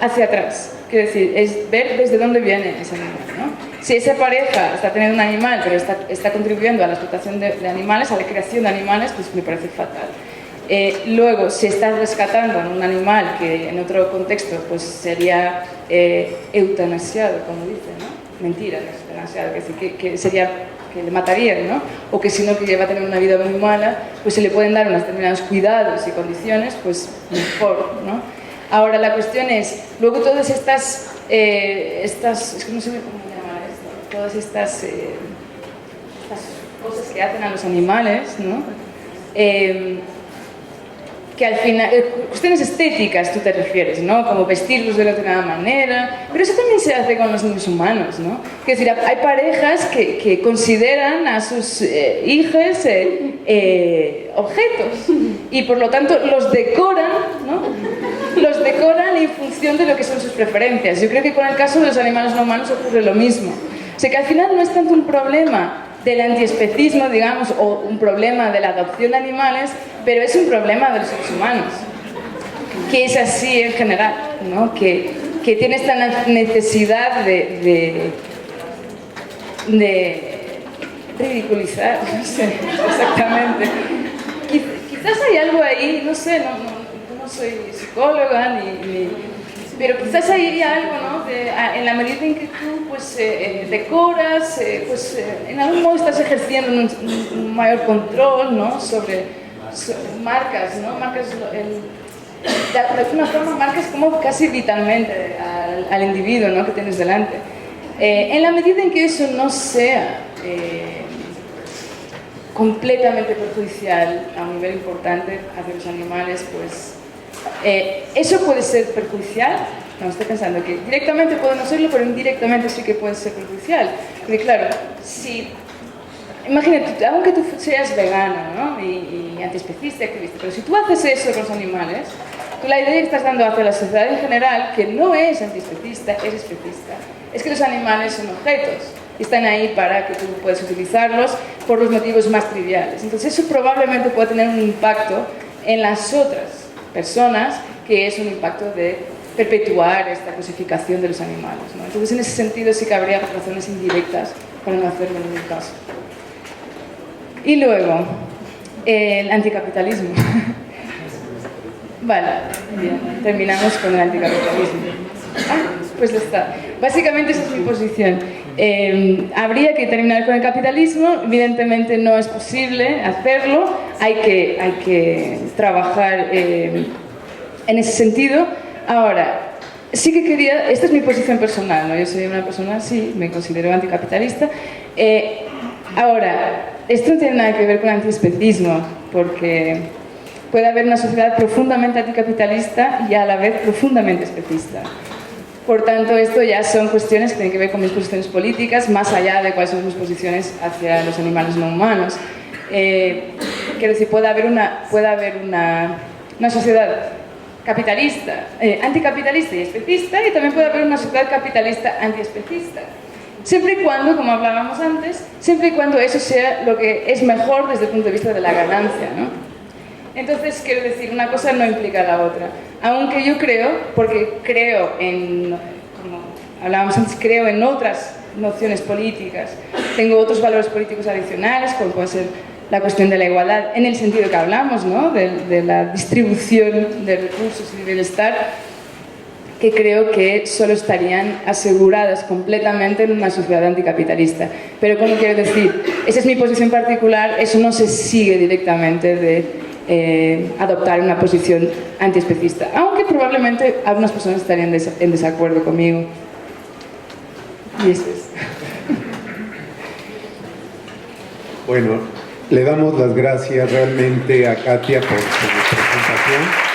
S2: hacia atrás, quiero decir, es ver desde dónde viene ese animal, ¿no? Si esa pareja está teniendo un animal pero está contribuyendo a la explotación de animales, a la creación de animales, pues me parece fatal. Luego, si estás rescatando a un animal que en otro contexto pues sería eutanasiado, como dicen, ¿no? Mentira, no es eutanasiado, que sería que le matarían, ¿no? O que si no, que va a tener una vida muy mala, pues se le pueden dar unos determinados cuidados y condiciones, pues mejor, ¿no? Ahora la cuestión es, luego todas estas, es que no sé cómo llamar esto, todas estas cosas que hacen a los animales, ¿no? Que al final, cuestiones estéticas tú te refieres, ¿no? Como vestirlos de determinada manera, pero eso también se hace con los niños humanos, ¿no? Es decir, hay parejas que consideran a sus hijos objetos y por lo tanto los decoran, ¿no? Los decoran en función de lo que son sus preferencias. Yo creo que con el caso de los animales no humanos ocurre lo mismo. O sea que al final no es tanto un problema del antiespecismo, digamos, o un problema de la adopción de animales, pero es un problema de los seres humanos, que es así en general, ¿no? Que tiene esta necesidad de ridiculizar, no sé exactamente. Quizás hay algo ahí, no sé, no soy psicóloga, pero quizás hay algo, ¿no? En la medida en que tú pues, decoras, pues en algún modo estás ejerciendo un mayor control, ¿no? sobre marcas, ¿no? Marcas, de alguna forma marcas como casi vitalmente al individuo, ¿no? Que tienes delante. En la medida en que eso no sea completamente perjudicial a un nivel importante hacia los animales, pues eso puede ser perjudicial. No, estoy pensando que directamente puede no serlo, pero indirectamente sí que puede ser perjudicial. Porque claro, si imagínate, aunque tú seas vegano, ¿no? y antiespecista, activista, pero si tú haces eso con los animales, tú la idea que estás dando hacia la sociedad en general, que no es antiespecista, es especista, es que los animales son objetos y están ahí para que tú puedas utilizarlos por los motivos más triviales. Entonces eso probablemente puede tener un impacto en las otras personas, que es un impacto de perpetuar esta cosificación de los animales, ¿no? Entonces en ese sentido sí que habría razones indirectas para no hacerlo en ningún caso. Y luego, el anticapitalismo. Vale, bien, terminamos con el anticapitalismo. Pues ya está. Básicamente esa es mi posición. Habría que terminar con el capitalismo, evidentemente no es posible hacerlo, hay que trabajar en ese sentido. Ahora, sí que quería, esta es mi posición personal, ¿no? Yo soy una persona, sí, me considero anticapitalista. Ahora, esto no tiene nada que ver con antiespecismo, porque puede haber una sociedad profundamente anticapitalista y a la vez profundamente especista. Por tanto, esto ya son cuestiones que tienen que ver con mis posiciones políticas, más allá de cuáles son mis posiciones hacia los animales no humanos. Quiero decir, puede haber una sociedad capitalista, anticapitalista y especista, y también puede haber una sociedad capitalista antiespecista. Siempre y cuando, como hablábamos antes, siempre y cuando eso sea lo que es mejor desde el punto de vista de la ganancia, ¿no? Entonces, quiero decir, una cosa no implica la otra. Aunque yo creo, porque creo en, como hablábamos antes, creo en otras nociones políticas, tengo otros valores políticos adicionales, como puede ser la cuestión de la igualdad, en el sentido que hablamos, ¿no? de la distribución de recursos y de bienestar, que creo que solo estarían aseguradas completamente en una sociedad anticapitalista. Pero como quiero decir, esa es mi posición particular, eso no se sigue directamente de adoptar una posición antiespecista, aunque probablemente algunas personas estarían en desacuerdo conmigo. Y eso es.
S1: Bueno, le damos las gracias realmente a Katia por su presentación.